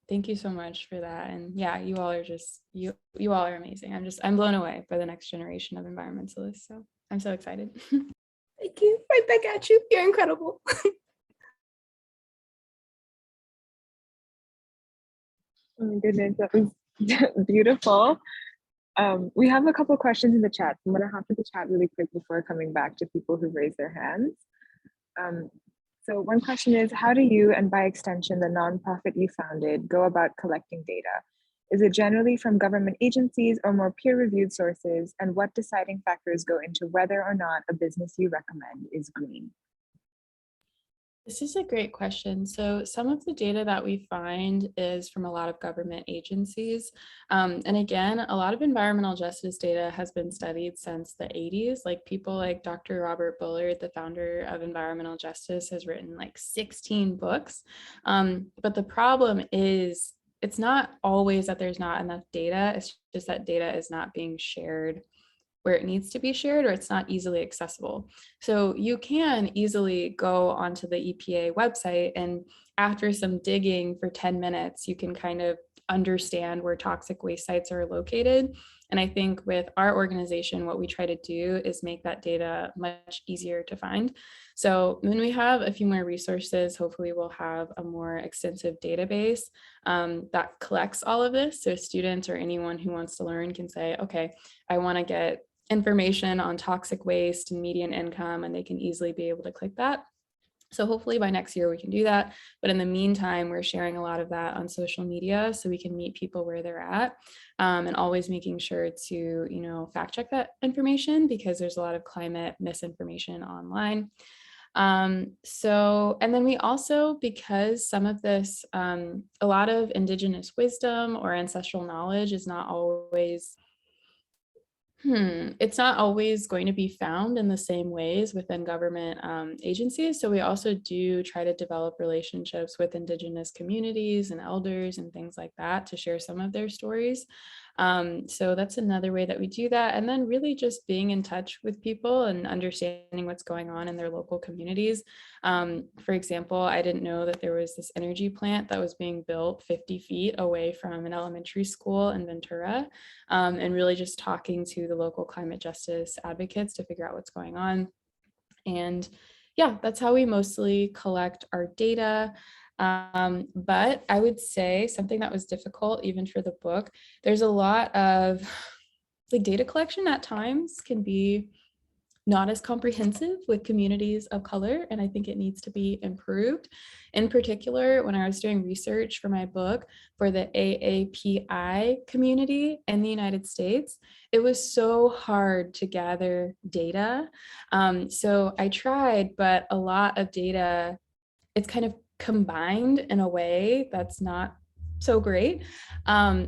Thank you so much for that. And yeah, you all are just, you all are amazing. I'm blown away by the next generation of environmentalists. So I'm so excited. Thank you. Right back at you. You're incredible. Oh my goodness, that was beautiful. We have a couple questions in the chat. I'm gonna hop to the chat really quick before coming back to people who raised their hands. So one question is, how do you, and by extension, the nonprofit you founded, go about collecting data? Is it generally from government agencies or more peer-reviewed sources? And what deciding factors go into whether or not a business you recommend is green? This is a great question. So some of the data that we find is from a lot of government agencies. And again, a lot of environmental justice data has been studied since the 80s. Like people like Dr. Robert Bullard, the founder of environmental justice, has written like 16 books. But the problem is it's not always that there's not enough data. It's just that data is not being shared where it needs to be shared, or it's not easily accessible. So you can easily go onto the EPA website, and after some digging for 10 minutes, you can kind of understand where toxic waste sites are located. And I think with our organization, what we try to do is make that data much easier to find. So when we have a few more resources, hopefully we'll have a more extensive database that collects all of this. So students or anyone who wants to learn can say, okay, I want to get information on toxic waste and median income, and they can easily be able to click that. So hopefully by next year we can do that. But in the meantime, we're sharing a lot of that on social media so we can meet people where they're at, and always making sure to, fact check that information, because there's a lot of climate misinformation online. And then we also, because some of this, a lot of indigenous wisdom or ancestral knowledge is not always it's not always going to be found in the same ways within government agencies. So we also do try to develop relationships with indigenous communities and elders and things like that to share some of their stories. So that's another way that we do that. And then really just being in touch with people and understanding what's going on in their local communities. For example, I didn't know that there was this energy plant that was being built 50 feet away from an elementary school in Ventura, and really just talking to the local climate justice advocates to figure out what's going on. And yeah, that's how we mostly collect our data. But I would say something that was difficult even for the book, there's a lot of like data collection at times can be not as comprehensive with communities of color, and I think it needs to be improved. In particular, when I was doing research for my book for the AAPI community in the United States, it was so hard to gather data. So I tried, but a lot of data, it's kind of combined in a way that's not so great.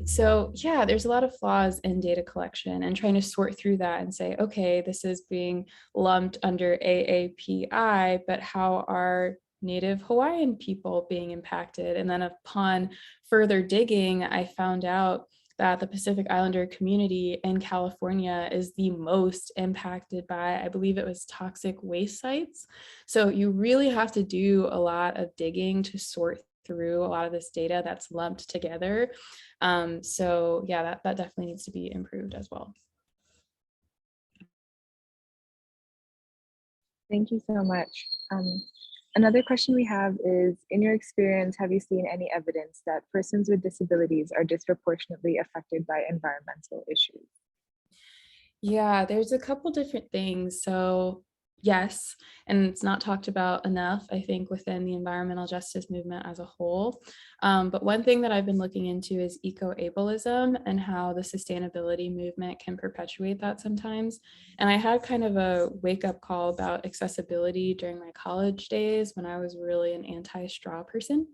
So yeah, there's a lot of flaws in data collection and trying to sort through that and say, okay, this is being lumped under AAPI, but how are Native Hawaiian people being impacted? And then upon further digging, I found out that the Pacific Islander community in California is the most impacted by, I believe it was toxic waste sites. So you really have to do a lot of digging to sort through a lot of this data that's lumped together. So yeah, that definitely needs to be improved as well. Thank you so much. Another question we have is, in your experience, have you seen any evidence that persons with disabilities are disproportionately affected by environmental issues? Yeah, there's a couple different things. So yes, and it's not talked about enough, I think, within the environmental justice movement as a whole. But one thing that I've been looking into is eco-ableism and how the sustainability movement can perpetuate that sometimes. And I had kind of a wake-up call about accessibility during my college days when I was really an anti-straw person.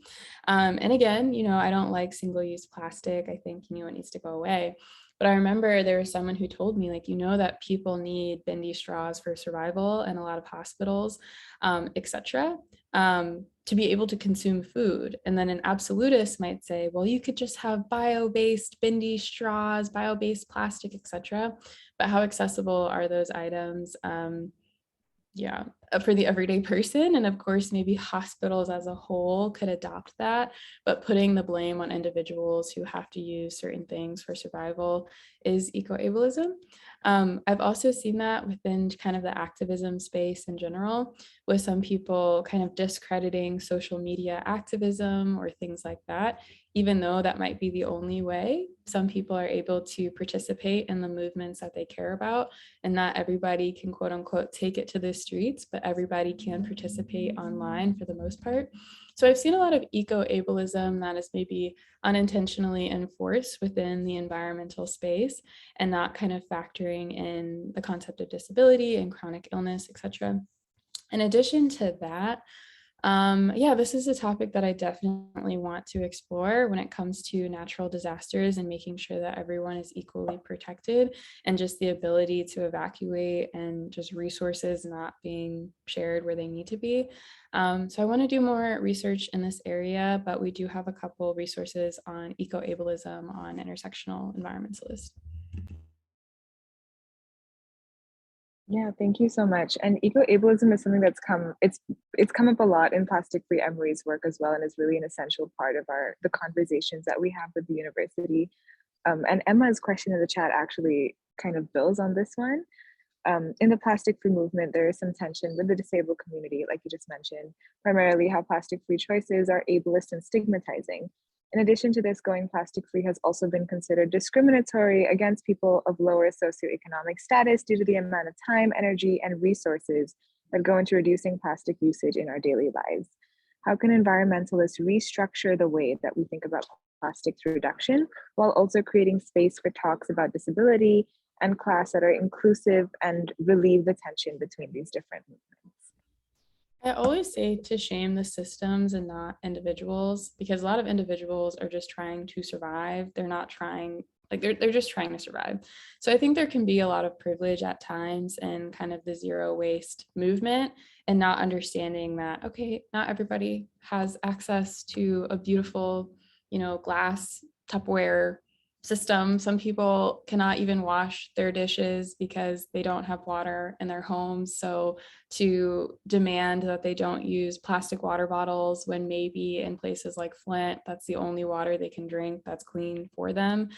And again, I don't like single-use plastic. I think, it needs to go away. But I remember there was someone who told me, like, that people need bendy straws for survival in a lot of hospitals, etc., to be able to consume food. And then an absolutist might say, well, you could just have bio-based bendy straws, bio-based plastic, etc. But how accessible are those items? yeah, for the everyday person. And of course, maybe hospitals as a whole could adopt that, but putting the blame on individuals who have to use certain things for survival is eco-ableism. I've also seen that within kind of the activism space in general, with some people kind of discrediting social media activism or things like that, even though that might be the only way some people are able to participate in the movements that they care about. And not everybody can, quote unquote, take it to the streets, but everybody can participate online for the most part. So I've seen a lot of eco-ableism that is maybe unintentionally enforced within the environmental space and not kind of factoring in the concept of disability and chronic illness, etc. In addition to that, yeah, this is a topic that I definitely want to explore when it comes to natural disasters and making sure that everyone is equally protected, and just the ability to evacuate and just resources not being shared where they need to be. So I want to do more research in this area, but we do have a couple resources on eco-ableism on Intersectional Environmentalist. Yeah, thank you so much. And eco-ableism is something that's it's come up a lot in Plastic-Free Emory's work as well, and is really an essential part of the conversations that we have with the university. And Emma's question in the chat actually kind of builds on this one. In the plastic-free movement, there is some tension with the disabled community, like you just mentioned, primarily how plastic-free choices are ableist and stigmatizing. In addition to this, going plastic-free has also been considered discriminatory against people of lower socioeconomic status due to the amount of time, energy, and resources that go into reducing plastic usage in our daily lives. How can environmentalists restructure the way that we think about plastics reduction while also creating space for talks about disability and class that are inclusive and relieve the tension between these different movements? I always say to shame the systems and not individuals, because a lot of individuals are just trying to survive. They're not trying, like they're just trying to survive. So I think there can be a lot of privilege at times in kind of the zero waste movement, and not understanding that, okay, not everybody has access to a beautiful, glass Tupperware system. Some people cannot even wash their dishes because they don't have water in their homes. So to demand that they don't use plastic water bottles when maybe in places like Flint, that's the only water they can drink that's clean for them.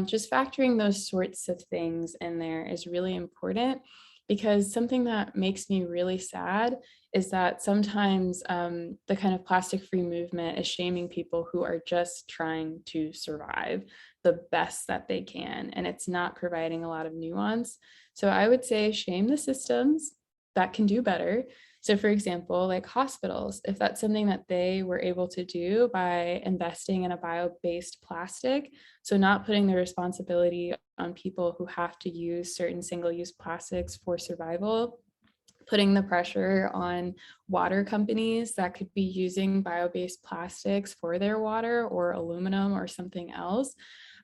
Just factoring those sorts of things in there is really important, because something that makes me really sad is that sometimes the kind of plastic-free movement is shaming people who are just trying to survive the best that they can, and it's not providing a lot of nuance. So I would say shame the systems that can do better. So for example, like hospitals, if that's something that they were able to do by investing in a bio-based plastic, so not putting the responsibility on people who have to use certain single-use plastics for survival, putting the pressure on water companies that could be using bio-based plastics for their water, or aluminum or something else,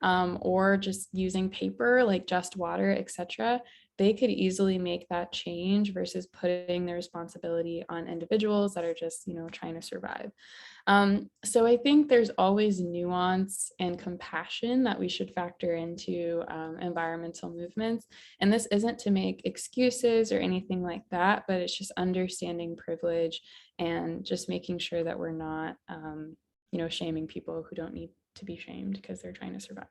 or just using paper like Just Water, etc. They could easily make that change versus putting the responsibility on individuals that are just, trying to survive. So I think there's always nuance and compassion that we should factor into environmental movements. And this isn't to make excuses or anything like that, but it's just understanding privilege and just making sure that we're not, shaming people who don't need to be shamed because they're trying to survive.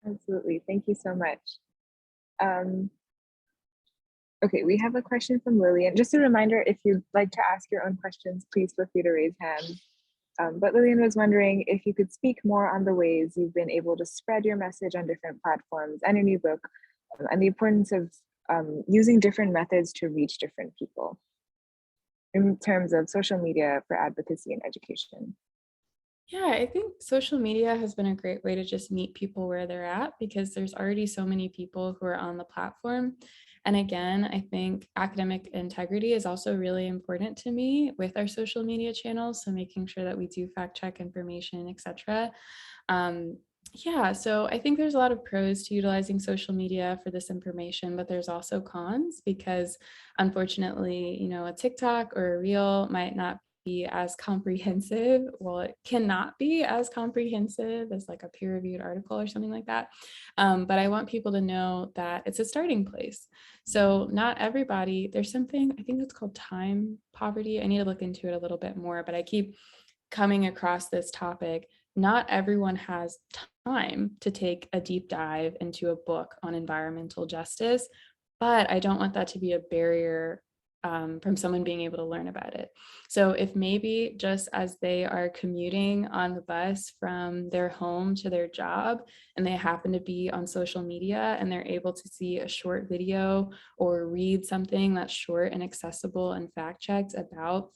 Absolutely, thank you so much. Okay, we have a question from Lillian. Just a reminder, if you'd like to ask your own questions, please feel free to raise hands. But Lillian was wondering if you could speak more on the ways you've been able to spread your message on different platforms and in your book, and the importance of using different methods to reach different people in terms of social media for advocacy and education. Yeah, I think social media has been a great way to just meet people where they're at, because there's already so many people who are on the platform. And again, I think academic integrity is also really important to me with our social media channels. So making sure that we do fact check information, etc. Yeah, so I think there's a lot of pros to utilizing social media for this information, but there's also cons, because unfortunately, a TikTok or a reel might not be as comprehensive. Well, it cannot be as comprehensive as like a peer-reviewed article or something like that. But I want people to know that it's a starting place. So not everybody, there's something, I think it's called time poverty. I need to look into it a little bit more, but I keep coming across this topic. Not everyone has time to take a deep dive into a book on environmental justice, but I don't want that to be a barrier from someone being able to learn about it. So if maybe just as they are commuting on the bus from their home to their job, and they happen to be on social media and they're able to see a short video or read something that's short and accessible and fact-checked about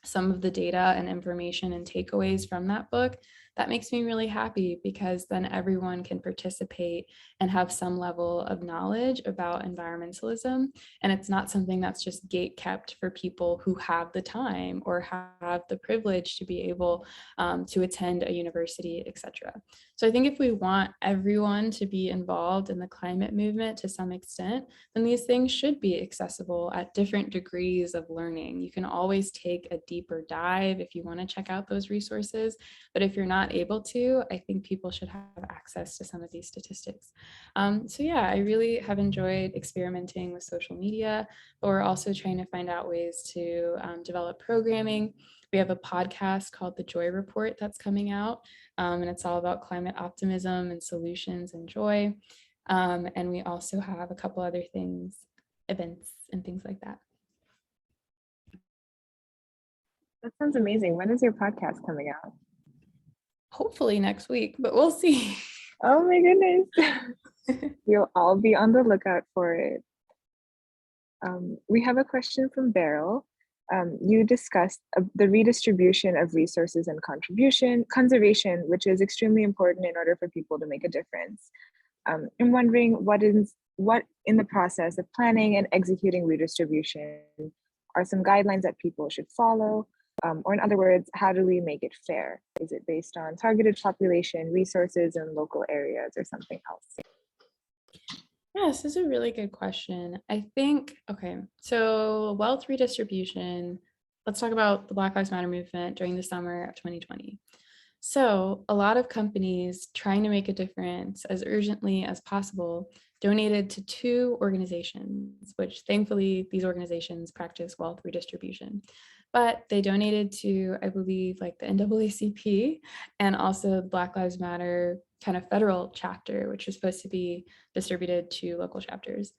some of the data and information and takeaways from that book, that makes me really happy, because then everyone can participate and have some level of knowledge about environmentalism. And it's not something that's just gate kept for people who have the time or have the privilege to be able to attend a university, etc. So I think if we want everyone to be involved in the climate movement to some extent, then these things should be accessible at different degrees of learning. You can always take a deeper dive if you want to check out those resources, but if you're not able to, I think people should have access to some of these statistics. So yeah, I really have enjoyed experimenting with social media, but we're also trying to find out ways to develop programming. We have a podcast called The Joy Report that's coming out, and it's all about climate optimism and solutions and joy. And we also have a couple other things, events and things like that. That sounds amazing. When is your podcast coming out? Hopefully next week, but we'll see. Oh my goodness. We'll all be on the lookout for it. We have a question from Beryl. You discussed the redistribution of resources and conservation, which is extremely important in order for people to make a difference. I'm wondering what in the process of planning and executing redistribution are some guidelines that people should follow? Or in other words, how do we make it fair? Is it based on targeted population, resources in local areas, or something else? Yeah, this is a really good question. I think, okay, so wealth redistribution, let's talk about the Black Lives Matter movement during the summer of 2020. So a lot of companies trying to make a difference as urgently as possible donated to 2 organizations, which thankfully these organizations practice wealth redistribution. But they donated to, I believe, like the NAACP and also the Black Lives Matter kind of federal chapter, which was supposed to be distributed to local chapters.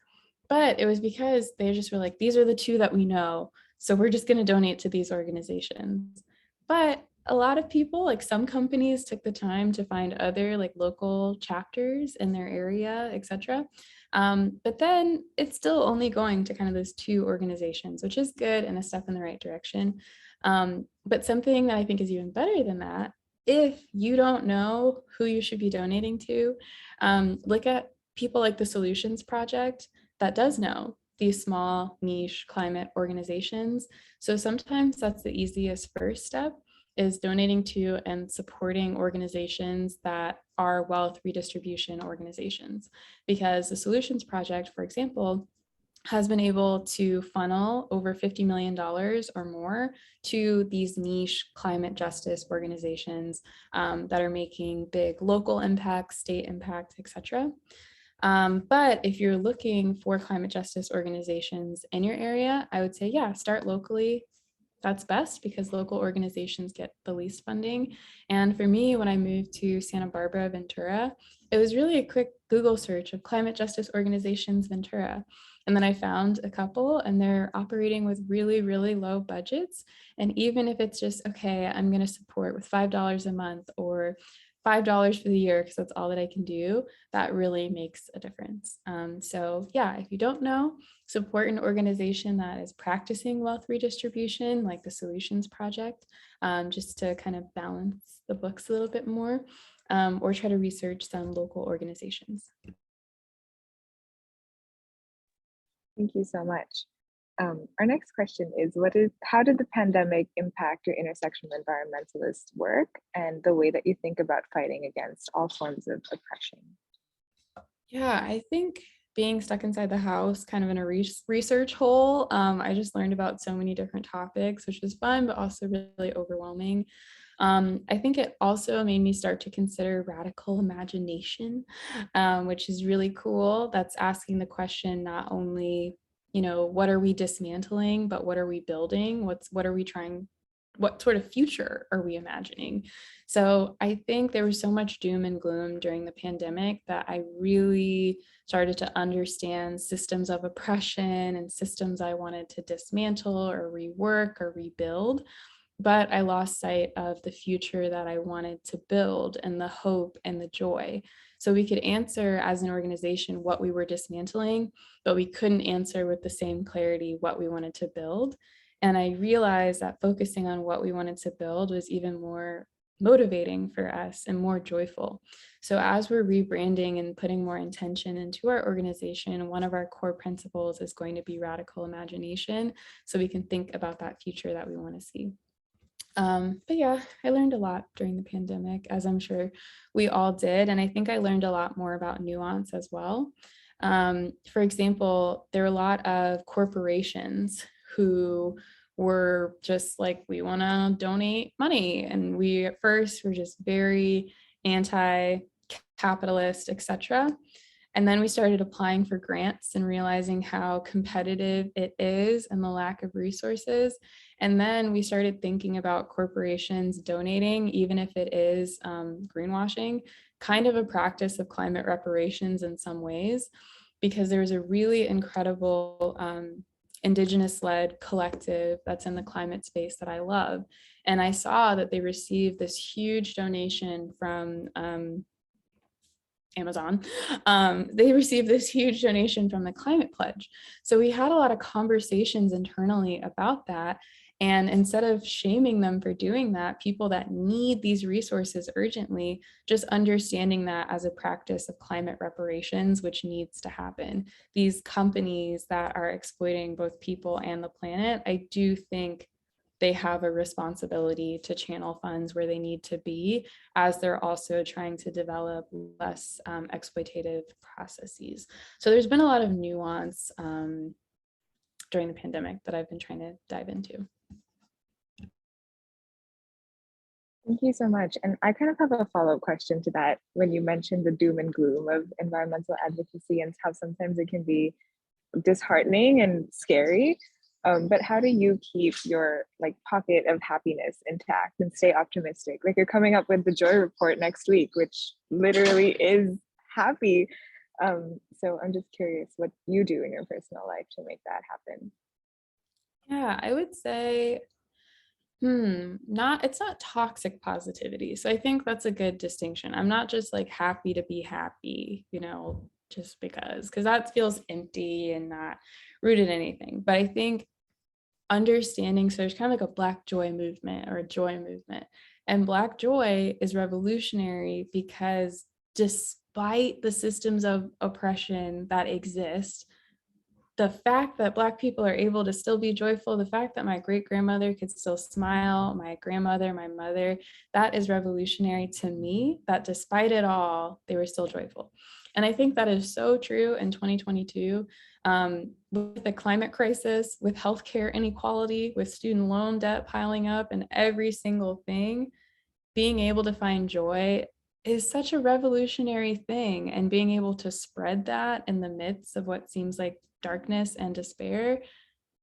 But it was because they just were like, these are the 2 that we know, so we're just going to donate to these organizations. But a lot of people, like some companies, took the time to find other like local chapters in their area, etc. But then it's still only going to kind of those 2 organizations, which is good and a step in the right direction. But something that I think is even better than that, if you don't know who you should be donating to, look at people like the Solutions Project that does know these small niche climate organizations. So sometimes that's the easiest first step, is donating to and supporting organizations that are wealth redistribution organizations. Because the Solutions Project, for example, has been able to funnel over $50 million or more to these niche climate justice organizations that are making big local impact, state impact, etc. But if you're looking for climate justice organizations in your area, I would say, yeah, start locally. That's best because local organizations get the least funding. And for me, when I moved to Santa Barbara, Ventura, it was really a quick Google search of climate justice organizations Ventura. And then I found a couple, and they're operating with really, really low budgets. And even if it's just, okay, I'm going to support with $5 a month or $5 for the year, because that's all that I can do, that really makes a difference. So yeah, if you don't know, support an organization that is practicing wealth redistribution, like the Solutions Project, just to kind of balance the books a little bit more, or try to research some local organizations. Thank you so much. Our next question is, how did the pandemic impact your intersectional environmentalist work and the way that you think about fighting against all forms of oppression? Yeah, I think being stuck inside the house, kind of in a research hole. I just learned about so many different topics, which was fun, but also really overwhelming. I think it also made me start to consider radical imagination, which is really cool. That's asking the question, not only, what are we dismantling, but what are we building? What sort of future are we imagining? So I think there was so much doom and gloom during the pandemic that I really started to understand systems of oppression and systems I wanted to dismantle or rework or rebuild. But I lost sight of the future that I wanted to build and the hope and the joy. So we could answer as an organization what we were dismantling, but we couldn't answer with the same clarity what we wanted to build. And I realized that focusing on what we wanted to build was even more motivating for us and more joyful. So as we're rebranding and putting more intention into our organization, one of our core principles is going to be radical imagination, so we can think about that future that we want to see. But yeah, I learned a lot during the pandemic, as I'm sure we all did. And I think I learned a lot more about nuance as well. For example, there are a lot of corporations who were just like, we want to donate money. And we at first were just very anti-capitalist, etc. And then we started applying for grants and realizing how competitive it is and the lack of resources. And then we started thinking about corporations donating, even if it is greenwashing, kind of a practice of climate reparations in some ways, because there's a really incredible Indigenous-led collective that's in the climate space that I love. And I saw that they received this huge donation from Amazon. They received this huge donation from the Climate Pledge. So we had a lot of conversations internally about that. And instead of shaming them for doing that, people that need these resources urgently, just understanding that as a practice of climate reparations, which needs to happen. These companies that are exploiting both people and the planet, I do think they have a responsibility to channel funds where they need to be, as they're also trying to develop less exploitative processes. So there's been a lot of nuance during the pandemic that I've been trying to dive into. Thank you so much. And I kind of have a follow-up question to that when you mentioned the doom and gloom of environmental advocacy and how sometimes it can be disheartening and scary. But how do you keep your pocket of happiness intact and stay optimistic? Like, you're coming up with the joy report next week, which literally is happy. So I'm just curious what you do in your personal life to make that happen. Yeah, I would say it's not toxic positivity. So I think that's a good distinction. I'm not just like happy to be happy, just because that feels empty and not rooted in anything. But I think understanding, so there's kind of like a Black joy movement or a joy movement. And Black joy is revolutionary because despite the systems of oppression that exist, the fact that Black people are able to still be joyful, the fact that my great-grandmother could still smile, my grandmother, my mother, that is revolutionary to me, that despite it all, they were still joyful. And I think that is so true in 2022, with the climate crisis, with healthcare inequality, with student loan debt piling up, and every single thing, being able to find joy is such a revolutionary thing. And being able to spread that in the midst of what seems like darkness and despair,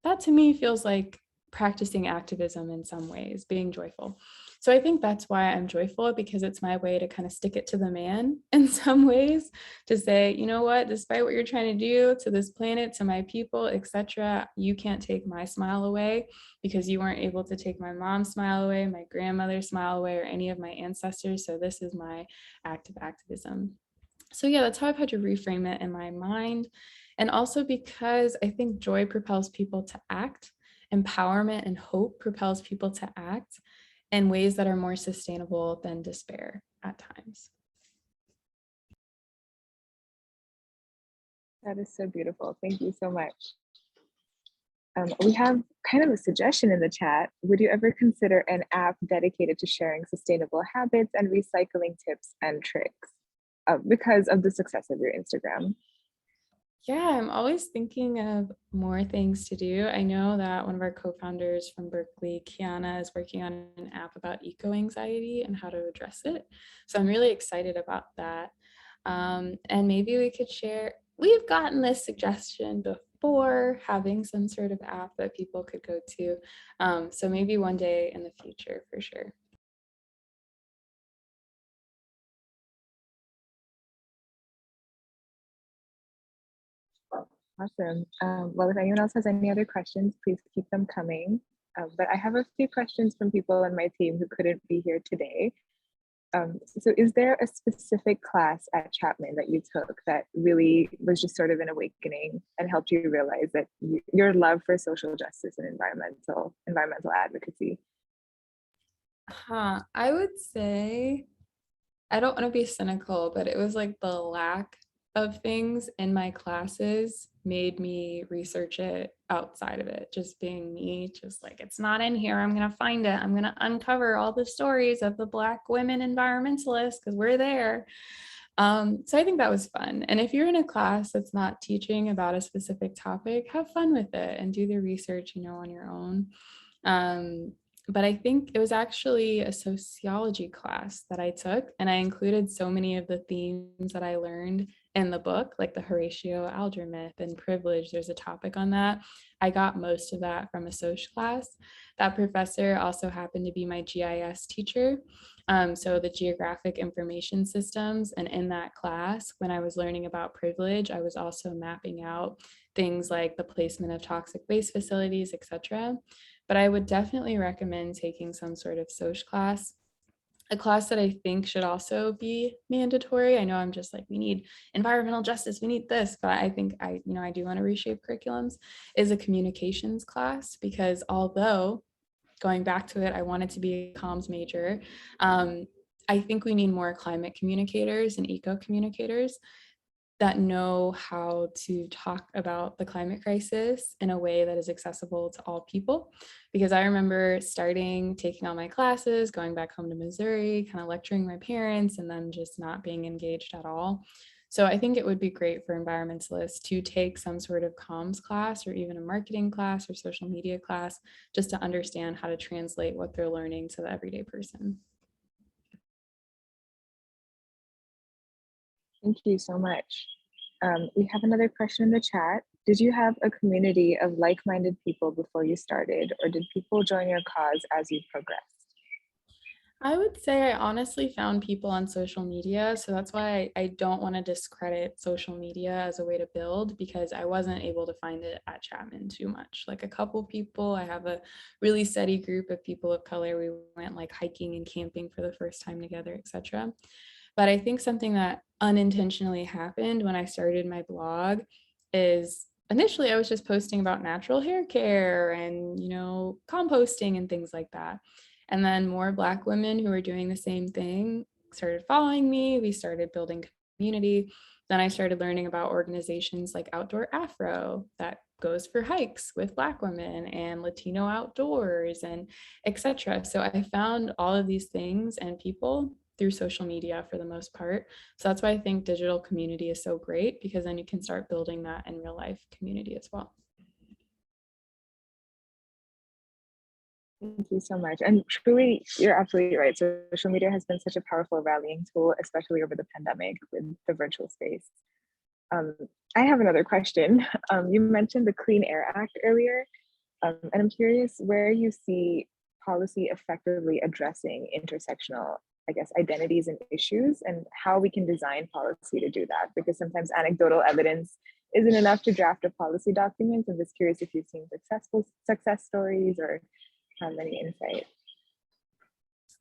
that to me feels like practicing activism in some ways, being joyful. So I think that's why I'm joyful, because it's my way to kind of stick it to the man in some ways, to say, you know what, despite what you're trying to do to this planet, to my people, etc., you can't take my smile away, because you weren't able to take my mom's smile away, my grandmother's smile away, or any of my ancestors. So this is my act of activism. So yeah, that's how I've had to reframe it in my mind. And also because I think joy propels people to act, empowerment and hope propels people to act in ways that are more sustainable than despair at times. That is so beautiful. Thank you so much. We have kind of a suggestion in the chat. Would you ever consider an app dedicated to sharing sustainable habits and recycling tips and tricks because of the success of your Instagram? Yeah, I'm always thinking of more things to do. I know that one of our co-founders from Berkeley, Kiana, is working on an app about eco-anxiety and how to address it. So I'm really excited about that. And maybe we could share, we've gotten this suggestion before, having some sort of app that people could go to. So maybe one day in the future, for sure. Awesome. Well, if anyone else has any other questions, please keep them coming. But I have a few questions from people on my team who couldn't be here today. So is there a specific class at Chapman that you took that really was just sort of an awakening and helped you realize that your love for social justice and environmental advocacy? I would say, I don't want to be cynical, but it was like the lack of things in my classes made me research it outside of it. Just being me, just like, it's not in here, I'm going to find it. I'm going to uncover all the stories of the Black women environmentalists because we're there. So I think that was fun. And if you're in a class that's not teaching about a specific topic, have fun with it and do the research, on your own. But I think it was actually a sociology class that I took, and I included so many of the themes that I learned in the book, like the Horatio Alger myth and privilege. There's a topic on that. I got most of that from a social class. That professor also happened to be my GIS teacher. So the geographic information systems. And in that class, when I was learning about privilege, I was also mapping out things like the placement of toxic waste facilities, etc. But I would definitely recommend taking some sort of social class. A class that I think should also be mandatory. I know I'm just like, we need environmental justice, we need this, but I think I do want to reshape curriculums, is a communications class, because although going back to it, I wanted to be a comms major. I think we need more climate communicators and eco-communicators that know how to talk about the climate crisis in a way that is accessible to all people. Because I remember taking all my classes, going back home to Missouri, kind of lecturing my parents, and then just not being engaged at all. So I think it would be great for environmentalists to take some sort of comms class or even a marketing class or social media class, just to understand how to translate what they're learning to the everyday person. Thank you so much. We have another question in the chat. Did you have a community of like-minded people before you started, or did people join your cause as you progressed? I would say I honestly found people on social media. So that's why I don't want to discredit social media as a way to build, because I wasn't able to find it at Chapman too much. Like a couple people, I have a really steady group of people of color. We went like hiking and camping for the first time together, etc. But I think something that unintentionally happened when I started my blog is initially I was just posting about natural hair care and, composting and things like that. And then more Black women who were doing the same thing started following me. We started building community. Then I started learning about organizations like Outdoor Afro that goes for hikes with Black women, and Latino Outdoors, and etc. So I found all of these things and people through social media for the most part. So that's why I think digital community is so great, because then you can start building that in real life community as well. Thank you so much. And truly, you're absolutely right. Social media has been such a powerful rallying tool, especially over the pandemic with the virtual space. I have another question. You mentioned the Clean Air Act earlier, and I'm curious where you see policy effectively addressing intersectional, identities and issues, and how we can design policy to do that, because sometimes anecdotal evidence isn't enough to draft a policy document. I'm just curious if you've seen success stories or have any insight.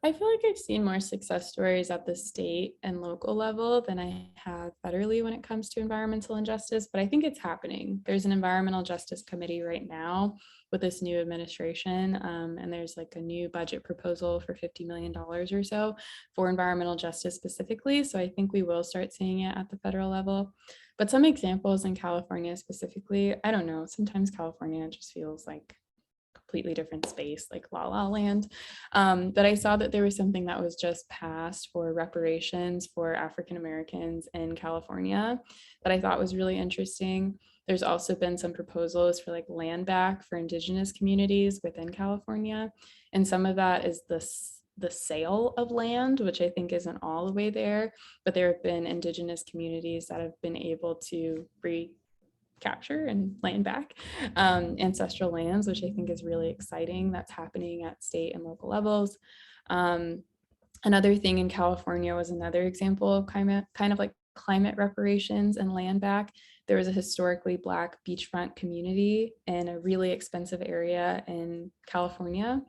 I feel like I've seen more success stories at the state and local level than I have federally when it comes to environmental injustice, but I think it's happening. There's an environmental justice committee right now with this new administration, and there's like a new budget proposal for $50 million or so for environmental justice specifically. So I think we will start seeing it at the federal level. But some examples in California specifically, I don't know, sometimes California just feels like completely different space, like La La Land. But I saw that there was something that was just passed for reparations for African Americans in California that I thought was really interesting. There's also been some proposals for like land back for indigenous communities within California. And some of that is the sale of land, which I think isn't all the way there, but there have been indigenous communities that have been able to recapture and land back ancestral lands, which I think is really exciting. That's happening at state and local levels. Another thing in California was another example of kind of like climate reparations and land back. There was a historically Black beachfront community in a really expensive area in California,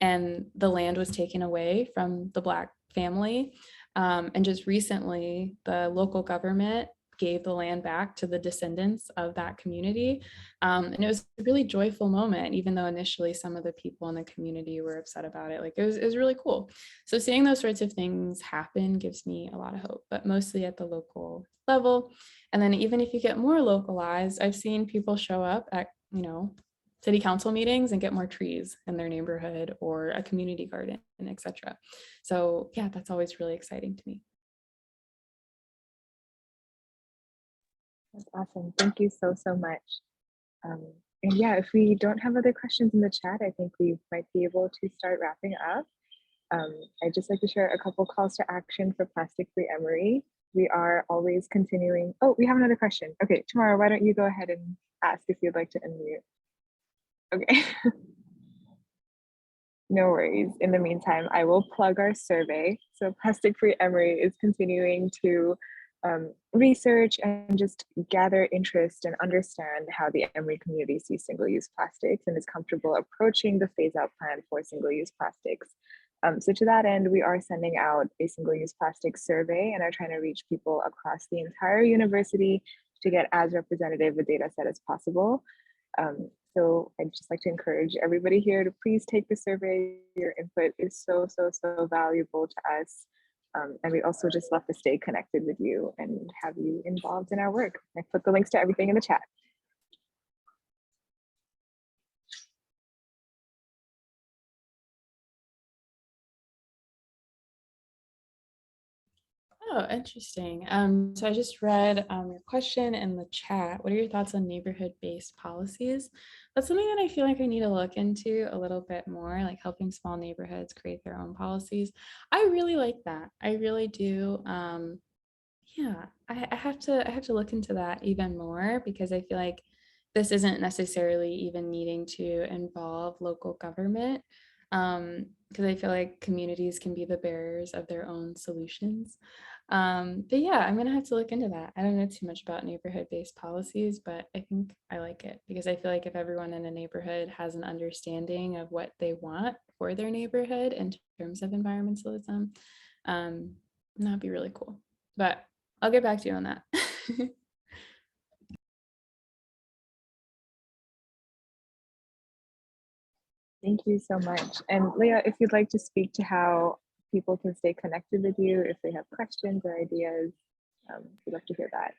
and the land was taken away from the Black family. And just recently, the local government gave the land back to the descendants of that community. And it was a really joyful moment, even though initially some of the people in the community were upset about it. Like it was really cool. So seeing those sorts of things happen gives me a lot of hope, but mostly at the local level. And then even if you get more localized, I've seen people show up at, city council meetings and get more trees in their neighborhood or a community garden, and etc. So yeah, that's always really exciting to me. That's awesome. Thank you so much. And yeah, if we don't have other questions in the chat, I think we might be able to start wrapping up. I'd just like to share a couple calls to action for Plastic Free Emory. We are always continuing. Oh, we have another question. Okay, Tamara, why don't you go ahead and ask if you'd like to unmute? Okay. No worries. In the meantime, I will plug our survey. So Plastic Free Emory is continuing to research and just gather interest and understand how the Emory community sees single-use plastics and is comfortable approaching the phase-out plan for single-use plastics. So to that end, we are sending out a single-use plastic survey and are trying to reach people across the entire university to get as representative a data set as possible. So I'd just like to encourage everybody here to please take the survey. Your input is so valuable to us. And we also just love to stay connected with you and have you involved in our work. I put the links to everything in the chat. Oh, interesting. So I just read your question in the chat. What are your thoughts on neighborhood-based policies? That's something that I feel like I need to look into a little bit more, like helping small neighborhoods create their own policies. I really like that. I really do. Yeah, I have to look into that even more, because I feel like this isn't necessarily even needing to involve local government, because I feel like communities can be the bearers of their own solutions. But yeah, I'm gonna have to look into that. I don't know too much about neighborhood-based policies, but I think I like it, because I feel like if everyone in a neighborhood has an understanding of what they want for their neighborhood in terms of environmentalism, that'd be really cool. But I'll get back to you on that. Thank you so much. And Leah, if you'd like to speak to how people can stay connected with you, if they have questions or ideas, we'd love to hear that.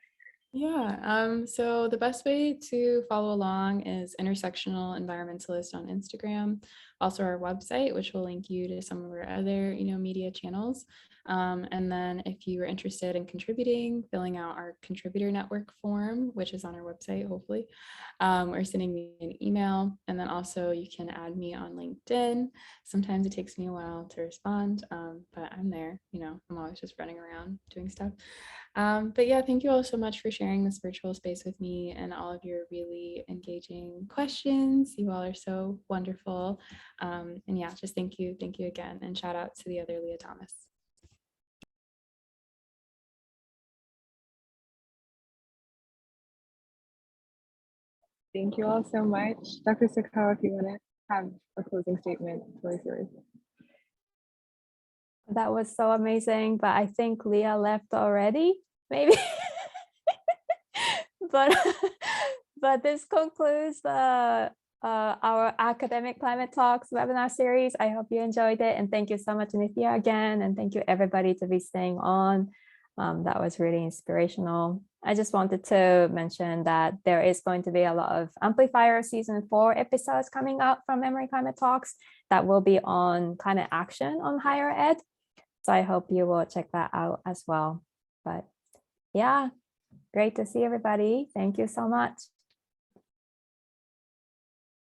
Yeah, so the best way to follow along is Intersectional Environmentalist on Instagram, also our website, which will link you to some of our other, media channels. And then if you are interested in contributing, filling out our contributor network form, which is on our website, hopefully, or sending me an email. And then also you can add me on LinkedIn. Sometimes it takes me a while to respond, but I'm there, I'm always just running around doing stuff. But yeah, thank you all so much for sharing this virtual space with me and all of your really engaging questions. You all are so wonderful. And yeah, just thank you again. And shout out to the other Leah Thomas. Thank you all so much. Dr. Sakawa, if you want to have a closing statement, the floor is yours. That was so amazing, but I think Leah left already, maybe. But this concludes our academic climate talks webinar series. I hope you enjoyed it, and thank you so much, Nithya, again, and thank you everybody to be staying on. That was really inspirational. I just wanted to mention that there is going to be a lot of Amplifier Season 4 episodes coming up from Emory Climate Talks that will be on climate action on higher ed. So I hope you will check that out as well. But yeah, great to see everybody. Thank you so much.